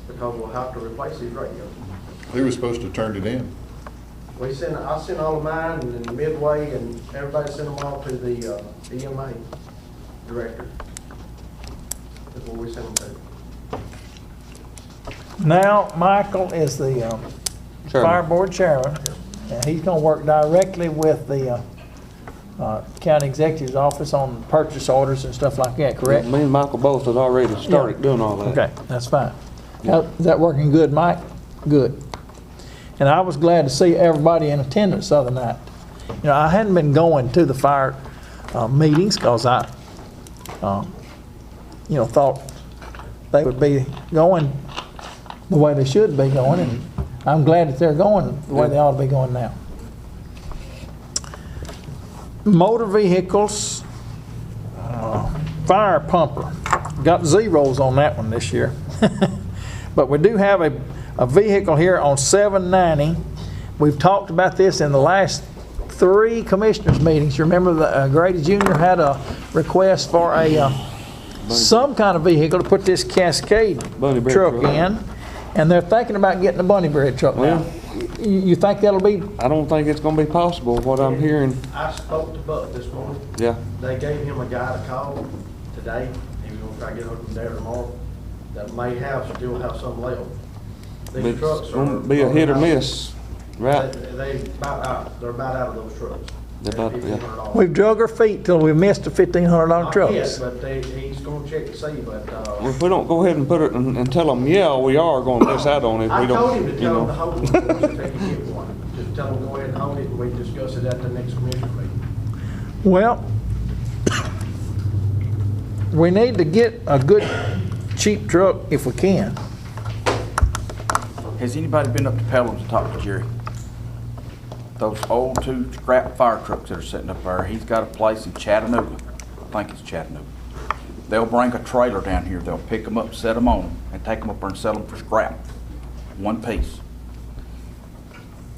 Because we'll have to replace these radios. Who was supposed to turn it in? I sent all of mine, and then Midway, and everybody sent them all to the EMA director. That's where we sent them to. Now, Michael is the Chairman. fire board chairman, and he's gonna work directly with the county executive's office on purchase orders and stuff like that, correct? Me and Michael both had already started doing all that. Okay, that's fine. Is that working good, Mike? Good. And I was glad to see everybody in attendance the other night. You know, I hadn't been going to the fire meetings because I, thought they would be going the way they should be going, and I'm glad that they're going the way they ought to be going now. Motor vehicles, fire pumper. Got zeros on that one this year. But we do have a vehicle here on 790. We've talked about this in the last 3 commissioners meetings. You remember that Grady Jr. had a request for some kind of vehicle to put this Cascade Bunny bread truck truck. in, and they're thinking about getting a bunny bread truck now. You think that'll be? I don't think it's gonna be possible, what I'm hearing. I spoke to Buck this morning. Yeah. They gave him a guy to call today. He was gonna try to get hold of him there tomorrow. That may still have some left. These It's trucks are. gonna be a hit or miss, right? They're about out of those trucks. They're about- yeah. $1,500. We've drug our feet till we missed the $1,500 Not trucks. yet, but he's gonna check to see, but, If we don't go ahead and put it and tell them, yeah, we are gonna miss out on it, we I told him don't, to you tell him to know. hold it if they can get one. Just tell him to go ahead and hold it, and we discuss it at the next commission meeting. Well, we need to get a good, cheap truck if we can. Has anybody been up to Pelham's and talked to Jerry? Those old 2 scrap fire trucks that are sitting up there, he's got a place in Chattanooga. I think it's Chattanooga. They'll bring a trailer down here, they'll pick them up, set them on them, and take them up there and sell them for scrap. 1 piece.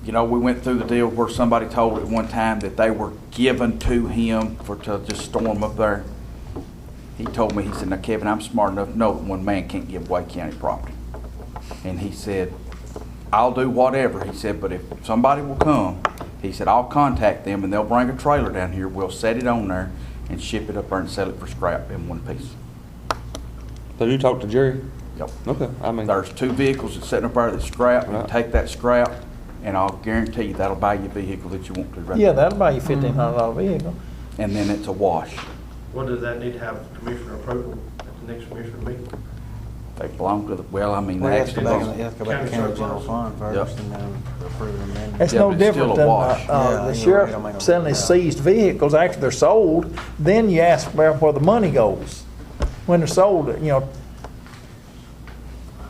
You know, we went through the deal where somebody told at one time that they were given to him to just store them up there. He told me, he said, now Kevin, I'm smart enough to know that one man can't give away county property. And he said, I'll do whatever. He said, but if somebody will come, he said, I'll contact them and they'll bring a trailer down here. We'll set it on there and ship it up there and sell it for scrap in 1 piece. So you talk to Jerry? Yep. Okay, I mean. There's 2 vehicles that's sitting up there that's scrap. You Right. take that scrap and I'll guarantee you that'll buy you a vehicle that you want to. Right Yeah, there. that'll buy you $1,500 vehicle. And then it's a wash. What does that need to have commissioner approval at the next commissioner meeting? They belong to the, well, I mean, We they have to actually go back, belong. you have to go back to county general fund first and then approve them then. It's Yeah, no but it's still different a than wash. Yeah, the you're right, sheriff I mean, selling his yeah. seized vehicles after they're sold. Then you ask where the money goes. When they're sold, you know,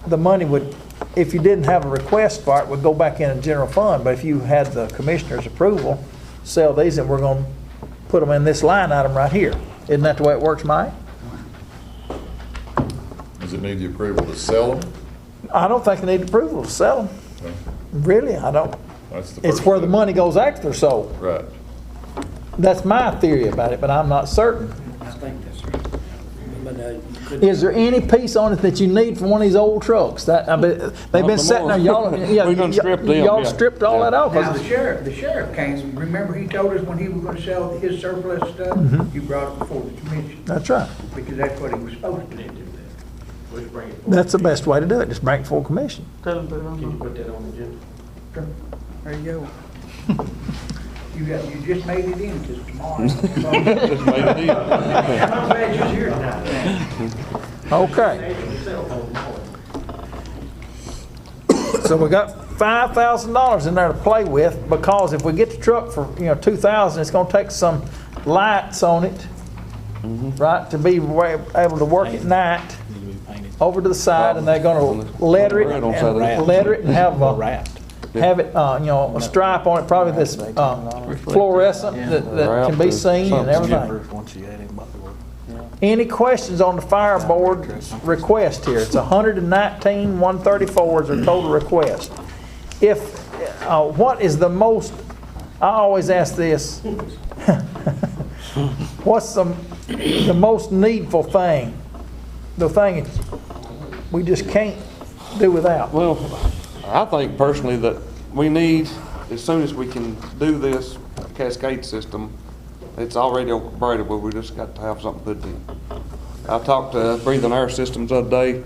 the money would, if you didn't have a request for it, would go back in a general fund. But if you had the commissioner's approval, sell these, and we're going to put them in this line item right here. Isn't that the way it works, Mike? Does it need the approval to sell them? I don't think they need approval to sell them. Okay. Really, I don't. That's the It's first where the step. money goes after they're sold. Right. That's my theory about it, but I'm not certain. I think that's right. But, you could- Is there any piece on it that you need from one of these old trucks? That, I bet, they've Not been sitting there, no more. y'all, yeah, We done stripped them, y'all yeah. stripped all that off. Now, the sheriff came, remember he told us when he was gonna sell his surplus stuff? You brought it before the commission, That's right. because that's what he was supposed to do. Let's bring it forward. That's the best way to do it, just bring it full commission. Tell them to put it Can you on. put that on the agenda? There you go. You just made it in, because tomorrow. Just made a deal. I'm glad you're here tonight. Okay, so we got $5,000 in there to play with, because if we get the truck for, $2,000, it's gonna take some lights on it, right, to be able to work at night. Need to be painted. Over to the side, and they're gonna letter it, Red on the side of the- and letter it, and have Or wrapped. it, a stripe on it, probably this fluorescent that can be seen and everything. Once you add him about the work. Any questions on the fire board's request here? It's 119,134 is their total request. What is the most, I always ask this, what's the most needful thing? The thing we just can't do without? Well, I think personally that we need, as soon as we can do this cascade system, it's already operative, we just got to have something put in. I talked to Breathing Air Systems the other day.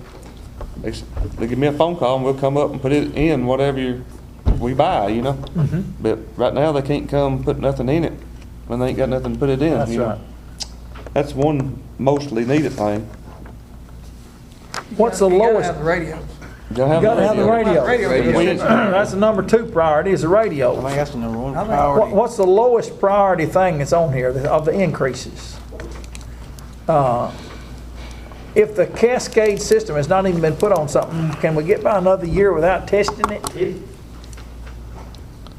They give me a phone call and we'll come up and put it in whatever we buy, But right now they can't come put nothing in it when they ain't got nothing to put it in. That's right. That's one mostly needed thing. What's the You gotta lowest? have the radio. You Gotta have the radio. Radio. That's the number 2 priority, is the radio. I think that's the number one I think- priority. What's the lowest priority thing that's on here of the increases? If the cascade system has not even been put on something, can we get by another year without testing it?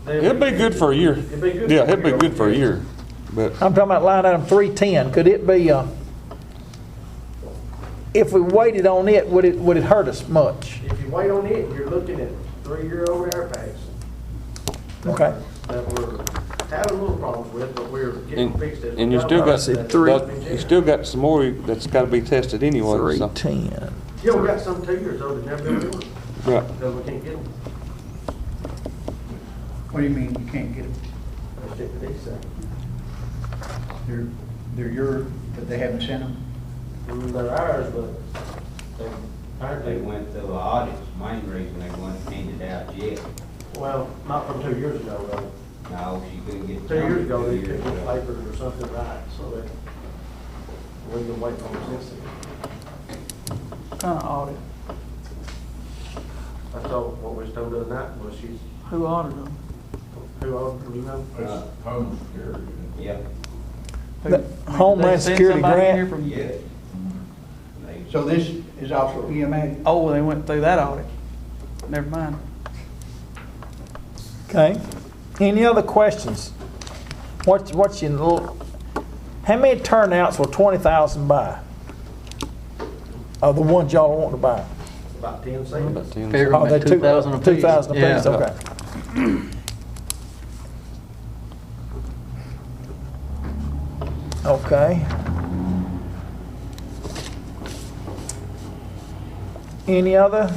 It'd be good for a year. It'd be good Yeah, for a it'd be year. good for a year, but I'm talking about line item 310. Could it be, if we waited on it, would it hurt us much? If you wait on it, you're looking at 3-year-old air packs. Okay. That we're having a little problems with, but we're getting fixed as we And you go. still got, That's you still got some more that's gotta be tested anyway, so. 310. Yeah, we got some 2 years old that never been ordered, Right. because we can't get them. What do you mean you can't get them? That's it that they say. They're yours, but they haven't sent them? They're ours, but they Apparently went through audits, main reason they weren't handed out yet. well, not from 2 years ago, though. No, she couldn't get. 2 years ago, they 2 years took the ago. papers or something right, so that we've been waiting on them since then. Kind of odd. I told, what we was told the other night was she's, Who ordered them? who owns them, you know? Home security. Yep. The Homeland They sent Security somebody grant? here from- Yeah. So this is also EMA? Oh, they went through that audit. Never mind. Okay. Any other questions? What's your little, how many turnouts will 20,000 buy? Of the ones y'all want to buy? About 10 About seconds. 10. Figure Oh, they're about 2,000 apiece. 2,000 apiece, Yeah. okay. Okay. Any other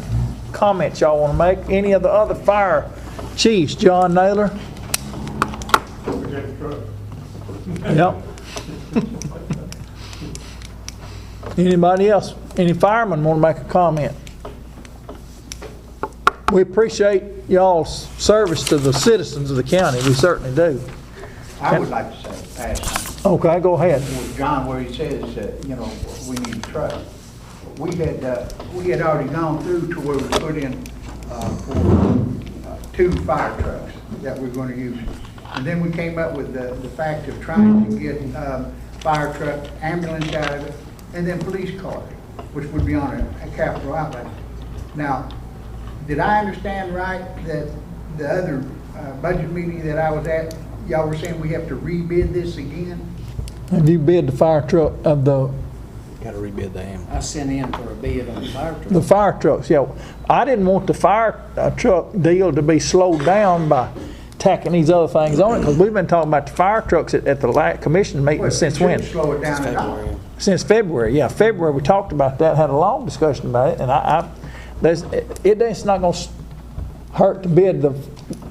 comments y'all want to make? Any of the other fire chiefs? John Naylor? Yep. Anybody else? Any firemen want to make a comment? We appreciate y'all's service to the citizens of the county. We certainly do. I would like to say, add something. Okay, go ahead. With John, where he says, we need a truck. We had already gone through to where we put in, for 2 fire trucks that we're gonna use. And then we came up with the fact of trying to get, fire truck, ambulance out of it, and then police cars, which would be on a capital outlay. Now, did I understand right that the other, budget meeting that I was at, y'all were saying we have to rebid this again? Have you bid the fire truck of the Gotta rebid the ambulance. I sent in for a bid on the fire truck. The fire trucks, yeah. I didn't want the fire truck deal to be slowed down by tacking these other things on it, because we've been talking about the fire trucks at the last commission meeting Well, since it when? shouldn't slow it down at all. Since February, yeah. February, we talked about that, had a long discussion about it, and it's not gonna hurt to bid the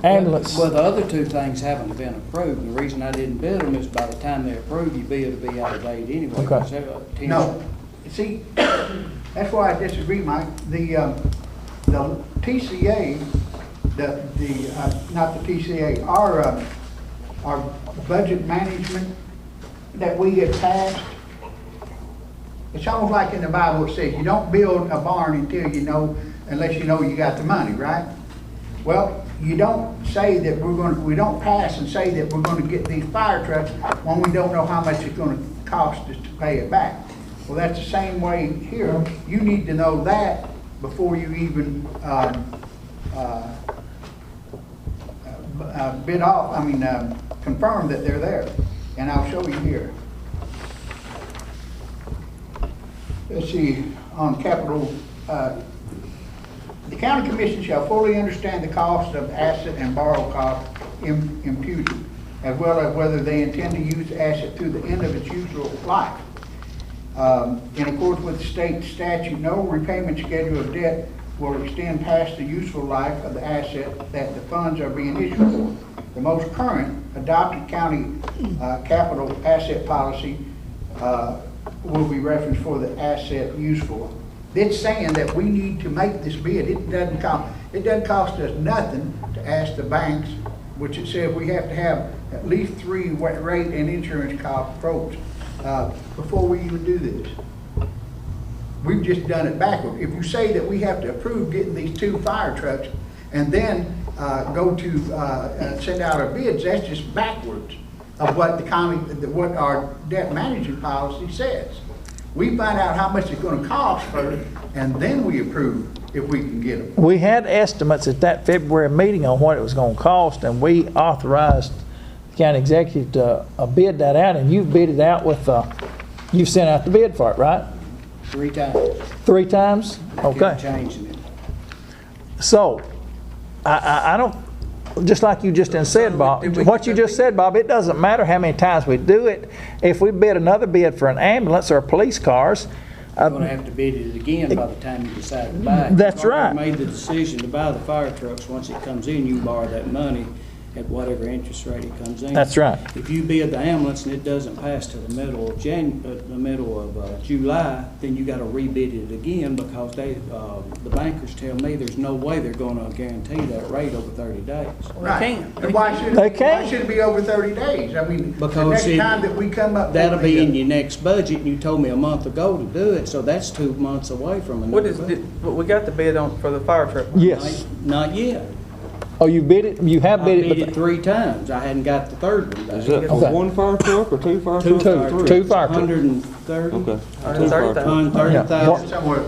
ambulance. Well, the other 2 things haven't been approved. The reason I didn't bid them is by the time they're approved, your bid will be out of date anyway. Okay. 'Cause they're about 10 No, see, that's why I disagree, Mike. The TCA, not the TCA, our budget management that we have passed, it's almost like in the Bible it says, you don't build a barn unless you know you got the money, right? Well, you don't say that we don't pass and say that we're gonna get these fire trucks when we don't know how much it's gonna cost us to pay it back. Well, that's the same way here. You need to know that before you even, confirm that they're there. And I'll show you here. Let's see, on capital, the county commission shall fully understand the cost of asset and borrow costs imputed, as well as whether they intend to use the asset through the end of its useful life. In accordance with the state statute, no repayment schedule of debt will extend past the useful life of the asset that the funds are being issued for. The most current adopted county capital asset policy will be referenced for the asset useful. It's saying that we need to make this bid. It doesn't cost us nothing to ask the banks, which it says we have to have at least 3 rate and insurance cost quotes before we even do this. We've just done it backward. If you say that we have to approve getting these 2 fire trucks and then go to send out our bids, that's just backwards of what what our debt management policy says. We find out how much it's going to cost first, and then we approve if we can get them. We had estimates at that February meeting on what it was going to cost, and we authorized the county executive to bid that out, and you've bid it out with, you've sent out the bid for it, right? 3 times. 3 times? Kept Okay. changing it. So, I don't, just like you just said, Bob, what you just said, Bob, it doesn't matter how many times we do it. If we bid another bid for an ambulance or police cars, You're gonna have to bid it again by the time you decide to buy it. That's You've already right. made the decision to buy the fire trucks. Once it comes in, you borrow that money at whatever interest rate it comes in. That's right. If you bid the ambulance and it doesn't pass to the middle of July, then you gotta rebid it again because the bankers tell me there's no way they're gonna guarantee that rate over 30 days. Right. And why should They it, can't. why should it be over 30 days? I mean, the Because next it- time that we come up. That'll with be the- in your next budget, and you told me a month ago to do it, so that's 2 months away from What another is, budget. but we got the bid on, for the fire truck. yes. Not yet. Oh, you bid it, you have I bid bid it, it 3 times. I hadn't got the third one. Is that for Okay. 1 fire truck or 2 fire Two trucks? fire trucks, Two fire trucks. 130. Okay. 130,000. 130,000. Somewhere.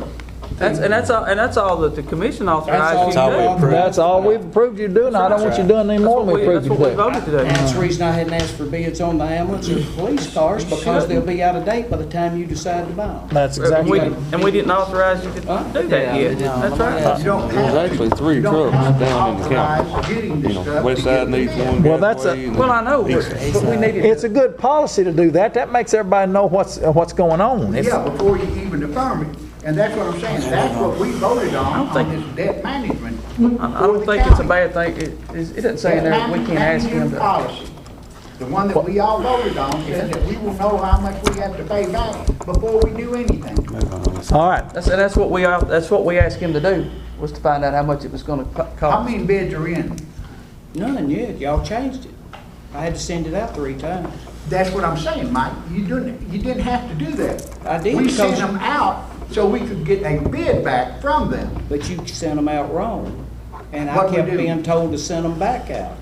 That's all that the commission authorized you That's all we to do. approved. that's all we've approved you to do, and I don't want you doing any more than we approved That's you what we to do. voted to do. And that's the reason I hadn't asked for bids on the ambulance or the police cars, because they'll be out of date by the time you decide to buy them. That's And exactly we, right. and we didn't authorize you to do that yet. That's right. You don't There's have to. actually 3 You don't trucks have to down in the county. authorize getting this You know, stuff west to side get needs the bid. one Well, that's a- gas way and Well, I know, east. but we needed. It's a good policy to do that. That makes everybody know what's going on. It's- Yeah, before you even affirm it. And that's what I'm saying. That's what we voted on think- this debt management. I don't think it's a bad thing. It doesn't say in there we can't ask him to. Policy. The one that we all voted on says that we will know how much we have to pay back before we do anything. All right. That's what we asked him to do, was to find out how much it was gonna How cost. many bids are in? None yet. Y'all changed it. I had to send it out 3 times. That's what I'm saying, Mike. You didn't have to do that. I did, We sent because- them out so we could get a bid back from them. But you sent them out wrong. And I What'd we kept do? being told to send them back out.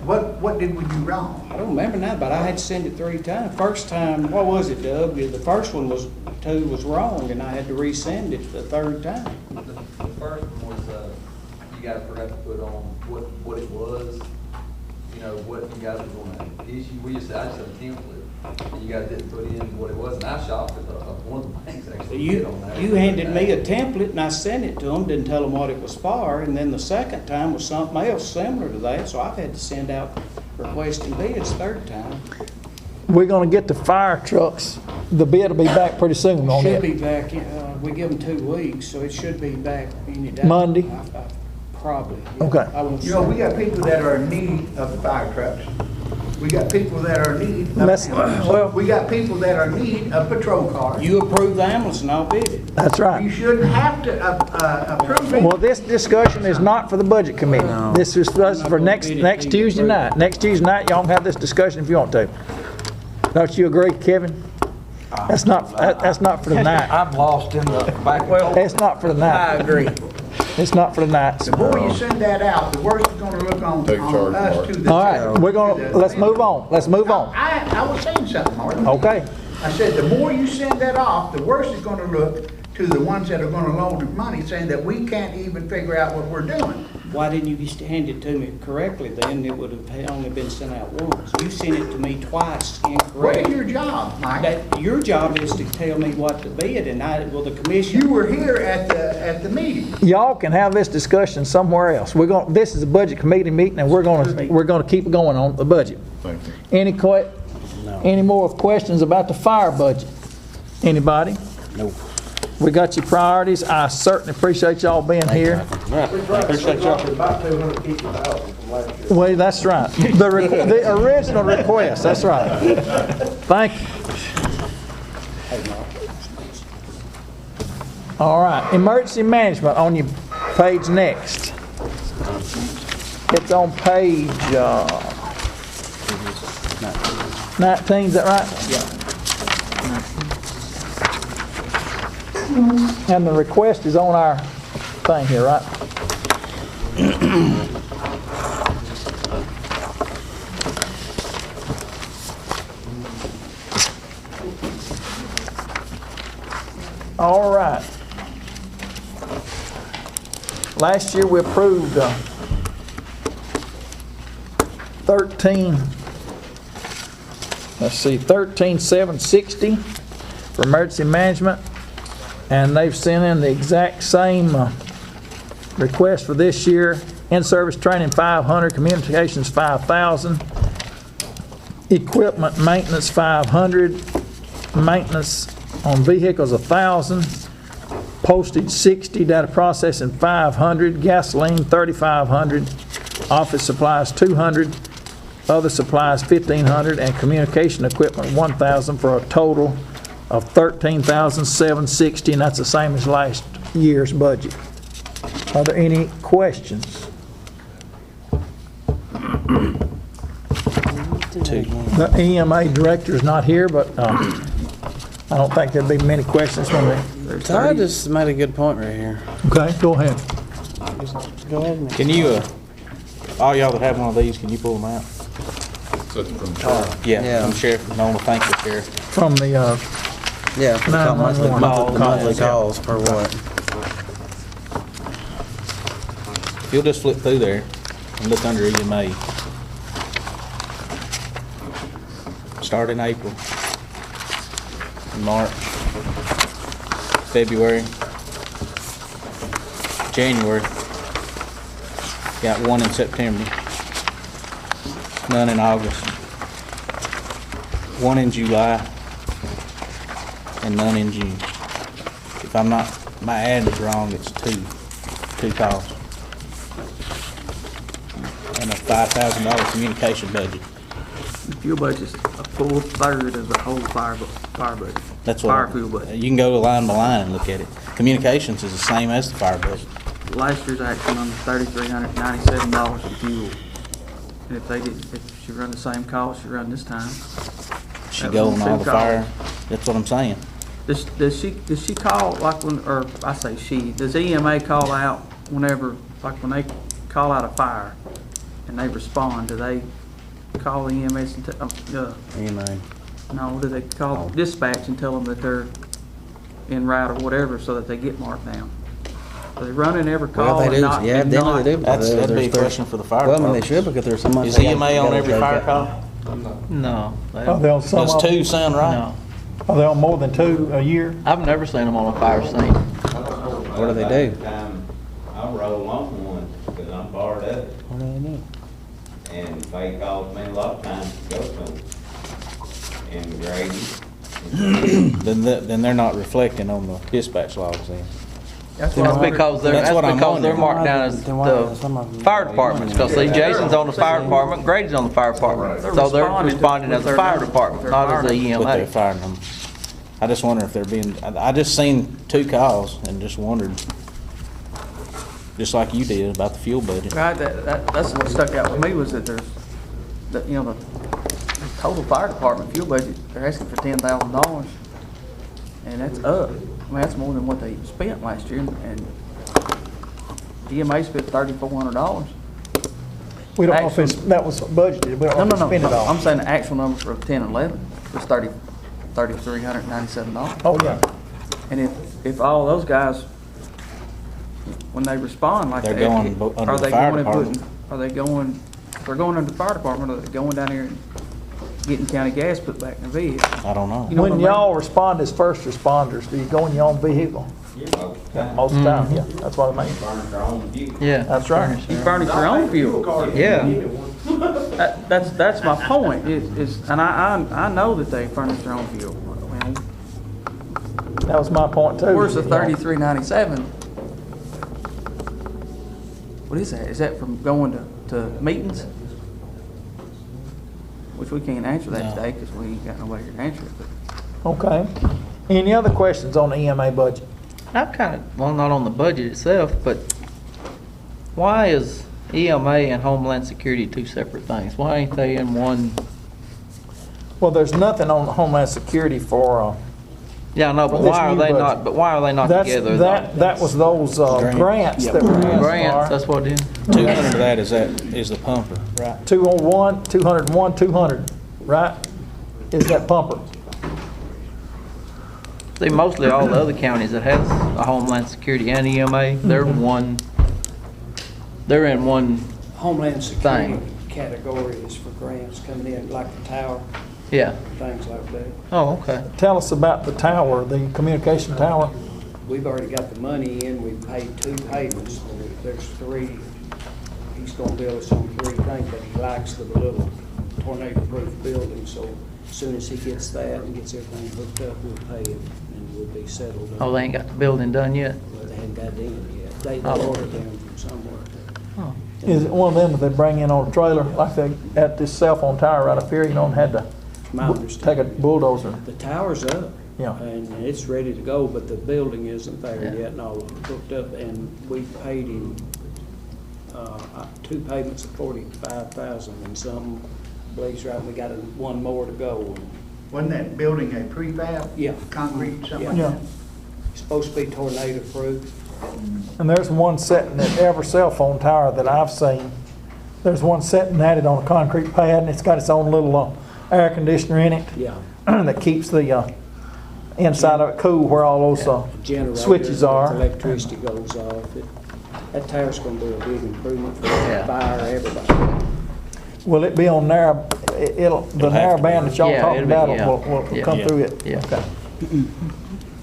What did we do wrong? I don't remember now, but I had to send it 3 times. First time, what was it, Doug? The first one was, 2 was wrong, and I had to resend it the 3rd time. The first one was, you guys forgot to put on what it was, you know, what you guys were gonna issue. I just had a template, and you guys didn't put in what it was, and I shopped at one of the banks actually did on that. You handed me a template, and I sent it to them, didn't tell them what it was for, and then the second time was something else similar to that, so I've had to send out requesting bids 3rd time. We're gonna get the fire trucks. The bid will be back pretty soon on Should that. be back, we give them 2 weeks, so it should be back any day. Monday? Probably. yeah. Okay. I won't You know, say. we got people that are in need of the fire trucks. We got people that are in need of That's- ambulance. We got people that are in need of patrol cars. You approve the ambulance and I'll bid it. That's You right. shouldn't have to approve it. Well, this discussion is not for the budget committee. This is for next Tuesday night. Next Tuesday night, y'all can have this discussion if you want to. Don't you agree, Kevin? That's not for tonight. I've lost in the back. It's not for I tonight. agree. It's not for tonight. The more you send that out, the worse it's gonna look on Take charge, us Mark. to the. All right, we're gonna, let's move on. Let's move on. I was saying something, Martin. Okay. I said, the more you send that off, the worse it's gonna look to the ones that are gonna loan the money, saying that we can't even figure out what we're doing. Why didn't you just hand it to me correctly then? It would have only been sent out once. You sent it to me twice What is incorrect. your job, Mike? Your job is to tell me what to bid, and the commission. You were here at the meeting. Y'all can have this discussion somewhere else. This is a budget committee meeting, and we're gonna keep going on the budget. Thank you. Any more questions about the fire budget? Anybody? No. We got your priorities. I certainly appreciate y'all being here. Appreciate y'all. About 250,000 from last year. Well, that's right. The original request, that's right. Thank you. All right, emergency management on your page next. It's on page 19, is that right? Yeah. And the request is on our thing here, right? All right. Last year we approved 13,760 for emergency management. And they've sent in the exact same request for this year. In-service training, 500, communications, 5,000. Equipment maintenance, 500. Maintenance on vehicles, 1,000. Postage, 60. Data processing, 500. Gasoline, 3,500. Office supplies, 200. Other supplies, 1,500. And communication equipment, 1,000, for a total of 13,760, and that's the same as last year's budget. Are there any questions? The EMA director's not here, but I don't think there'd be many questions from me. Todd just made a good point right here. Okay, go ahead. Go ahead, man. Can you, all y'all that have one of these, can you pull them out? So it's from Charlie. Yeah, from Sheriff, and I want to thank the Sheriff. From the, Yeah, for the monthly 911 monthly calls, calls for what? If you'll just flip through there and look under EMA. Start in April, March, February, January. Got one in September, none in August, one in July, and none in June. If I'm not, my ad is wrong, it's two calls. And a $5,000 communication budget. Fuel budget's a full third of the whole fire budget. That's what. Fire fuel budget. You can go line by line and look at it. Communications is the same as the fire budget. Last year's action on $3,397 in fuel. And if she run the same cost she run this time. She that go was on all two the calls. fire. That's what I'm saying. Does she call, like when, or I say she, does EMA call out whenever, like when they call out a fire and they respond, do they call the EMS and EMA. no, do they call dispatch and tell them that they're en route or whatever so that they get marked down? Are they running every call Well, they and do. not? Yeah, and definitely not- they do. That'd be a question for the fire Well, I mean, they department. should because there's so much. Is EMA on every fire call? No. are they on some Does of them? two sound right? No. Are they on more than 2 a year? I've never seen them on a fire scene. What do they do? I roll on one because I'm part of it. What do they do? And they calls me a lot of times to go to them. And Grady. Then they're not reflecting on the dispatch logs then. That's That's what because they're, That's what I'm they're wondering. marked down as the fire departments. Because see, Jason's on the fire department, Grady's on the fire department. So they're responding as a fire department, not as a With their EMA. fire number. I just wonder if they're being, I just seen 2 calls and just wondered, just like you did about the fuel budget. Right, that's what stuck out with me was that there's, that, you know, the total fire department fuel budget, they're asking for $10,000. And that's up. I mean, that's more than what they spent last year, and EMA spent $3,400. We don't know if it's, that was budgeted, we don't know if we spent it all. I'm saying the actual number for 10 and 11 was $3,397. Oh, yeah. And if all those guys, when they respond like They're that, going under are the they fire going and department. putting, are they going, if they're going under the fire department, are they going down here and getting county gas put back in the vehicle? I don't know. You know what I When mean? y'all respond as first responders, do you go in your own vehicle? Yeah, most of the time, yeah, that's what I mean. Burn their own fuel. Yeah. That's right. You furnish your own fuel. Yeah. That's my point, is, and I know that they furnish their own fuel. I mean, That was my point too. where's the $33.97? What is that? Is that from going to meetings? Which we can't answer that No. today because we ain't got nobody here to answer it. But Okay. Any other questions on the EMA budget? I've kind of, well, not on the budget itself, but why is EMA and Homeland Security 2 separate things? Why ain't they in one? Well, there's nothing on Homeland Security for, Yeah, I know, but This why are new they budget. not, but why are they not that's, together? that was those grants that were asked Grants, for. that's what it is. 200 of that is the pumper, right? 201, 201, 200, right? Is that pumper? See, mostly all the other counties that has a Homeland Security and EMA, they're in one, Homeland Security Thing. category is for grants coming in, like the tower, yeah. things like that. Oh, okay. Tell us about the tower, the communication tower. we've already got the money in, we've paid 2 payments. There's 3, he's gonna bill us on 3 things, but he likes the little tornado-proof building, so as soon as he gets that and gets everything hooked up, we'll pay him, and we'll be settled. Oh, they ain't got the building done yet? Well, they haven't got it in yet. They Oh. ordered them from somewhere. Oh. Is it one of them that they bring in on a trailer, like they, at this cell phone tower right up here, you know, and had to My take a understanding. bulldozer? The tower's up. Yeah. And it's ready to go, but the building isn't there Yeah. yet, and all hooked up, and we paid him, 2 payments of 45,000 and something. Blake's right, we got one more to go. Wasn't that building a prefab? Yeah. Concrete, something like Yeah. that? It's supposed to be tornado proof. And there's one sitting at every cell phone tower that I've seen. There's one sitting at it on a concrete pad, and it's got its own little air conditioner in it Yeah. that keeps the inside of it cool where all those Generator, switches are. Electricity goes off. That tower's gonna be a big improvement for Yeah. fire, everybody. Will it be on narrow, the narrow band that y'all Yeah, talking it'll be- about yeah. will Yeah. come through it? Yeah. Okay.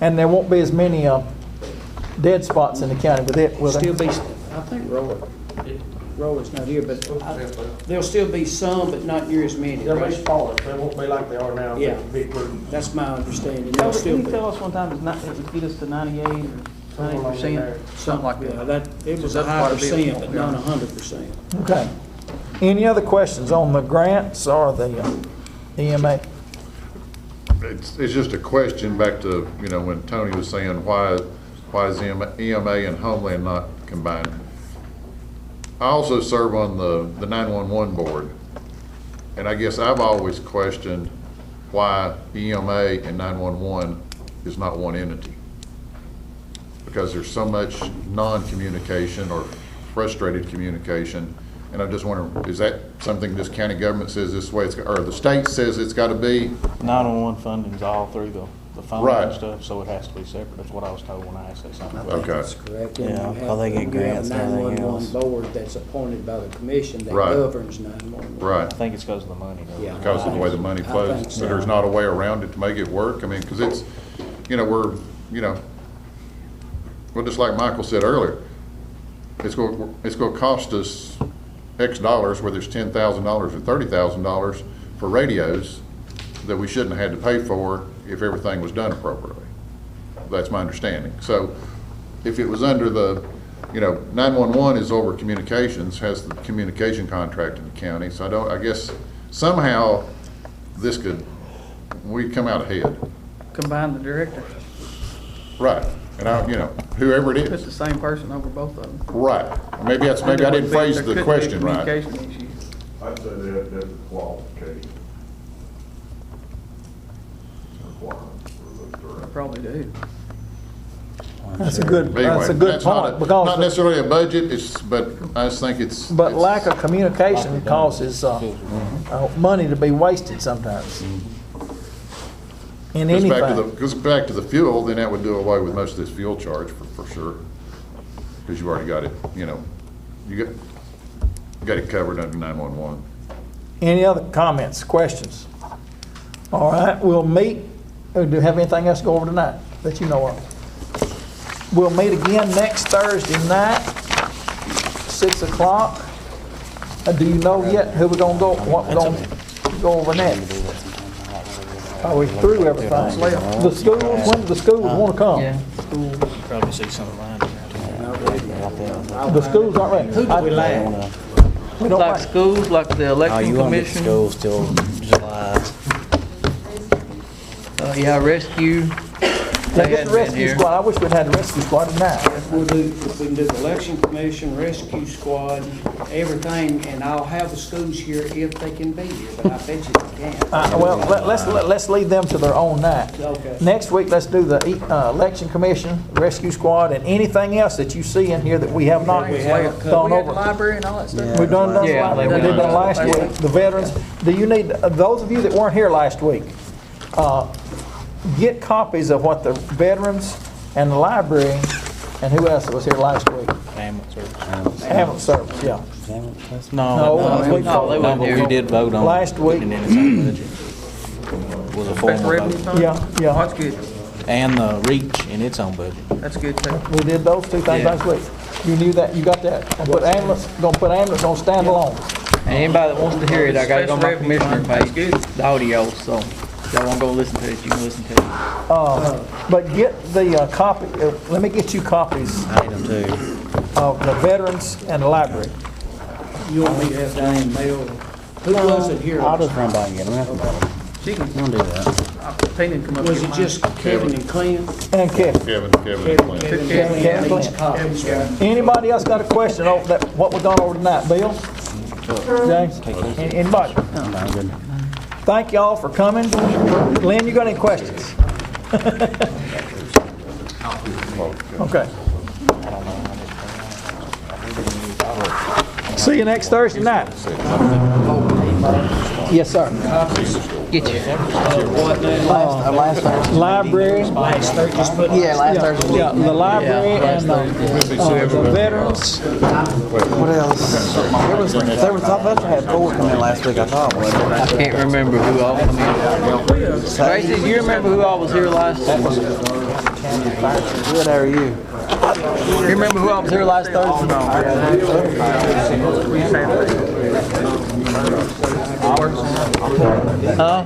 And there won't be as many dead spots in the county with it, will there? Still be, I think Roy's not here, but there'll still be some, but not near as many, They'll be right? smaller, they won't be like they are now, Yeah. big group. That's my understanding. Tell There'll still Can you be. tell us one time it would get us to 98 or 90%? Something like Yeah, that. it was a That's high quite a bit. percent, but not 100%. Okay. Any other questions on the grants or the EMA? It's just a question back to, you know, when Tony was saying, why is EMA and Homeland not combined? I also serve on the 911 board, and I guess I've always questioned why EMA and 911 is not one entity. Because there's so much non-communication or frustrated communication, and I just wonder, is that something this county government says this way, or the state says it's got to be? 911 funding's all through the phone Right. and stuff, so it has to be separate. That's what I was told when I asked that something. Okay. That's correct. And Yeah, we have- how they get we have grants and everything 911 else. board that's appointed by the commission that Right. governs 911. Right. I think it's because of the money, though. Yeah. Because of the way the money I flows, think so so. there's not a way around it to make it work? I mean, because it's, you know, well, just like Michael said earlier, it's going to cost us X dollars, whether it's $10,000 or $30,000 for radios that we shouldn't have had to pay for if everything was done appropriately. That's my understanding. So if it was under the, 911 is over communications, has the communication contract in the county, so I guess somehow we'd come out ahead. Combine the director, Right, and whoever it put is. the same person over both of them. Right, maybe I didn't phrase There the could be a question right. communication issue. I'd say they have different qualifications. I probably do. That's a good Anyway, point, that's not because, necessarily a budget, but I just think but lack of communication causes money to be wasted sometimes. In anything. Goes back to the fuel, then that would do away with most of this fuel charge for sure. Because you've already got it, you got it covered under 911. Any other comments, questions? All right, we'll meet, do you have anything else to go over tonight that you know of? We'll meet again next Thursday night, 6 o'clock. Do you know yet who we're gonna go, what we're gonna go over next? Are we through everything? The schools, when do the schools wanna come? Yeah. Probably see some of mine. The schools aren't ready. Who do we lack? We don't Like like, schools, like the Oh, election you want to get commission? schools till July. Yeah, rescue. yeah, They get hadn't the been rescue here. squad, I wish we'd had the rescue squad tonight. We can do the election commission, rescue squad, everything, and I'll have the schools here if they can be here, but I bet you they can't. Well, let's leave them to their own night. Okay. Next week, let's do the election commission, rescue squad, and anything else that you see in here that we have not We haven't covered. gone We had the over. library and all that stuff. We've done Yeah, we did that last week. The veterans, do you need, those of you that weren't here last week, get copies of what the veterans and the library, and who else was here last week? Ambulance service. Ambulance service, yeah. No, No, but we- no, they wasn't but we here. did vote on. Last week. putting it in its own budget. Was a Special formal revenue vote. fund? Yeah, yeah. That's good. and the reach in its own budget. That's good too. We did those two things Yeah. last week. You knew that, you got that. Gonna put ambulance on standalone. And anybody that wants to hear it, I gotta go on my Special revenue commissioner fund, that's page, good. Oh. the audio, so if y'all wanna go listen to it, you can listen to it. But get the copy, let me get you copies I need them too. of the veterans and the library. You want me to have Diane mail? Who was it here? I'll just run by and get them. She can, Don't do that. Tina can come up Was and it get mine. just Kevin and Clint? And Kevin. Kevin and Clint. Kevin Kevin needs Clint. copies, right? Anybody else got a question over that, what we done over tonight? Bill? James? Anybody? I'm good. Thank y'all for coming. Lynn, you got any questions? Okay. See you next Thursday night. Yes, sir. Get you. Last Thursday. Library. Last Thursday, just put. Yeah, last Thursday. Yeah, the library and the veterans. What else? There was, I had 4 come in last week, I thought, wasn't it? I can't remember who all come in. Tracy, do you remember who all was here last? Good, how are you? You remember who all was here last Thursday? Huh?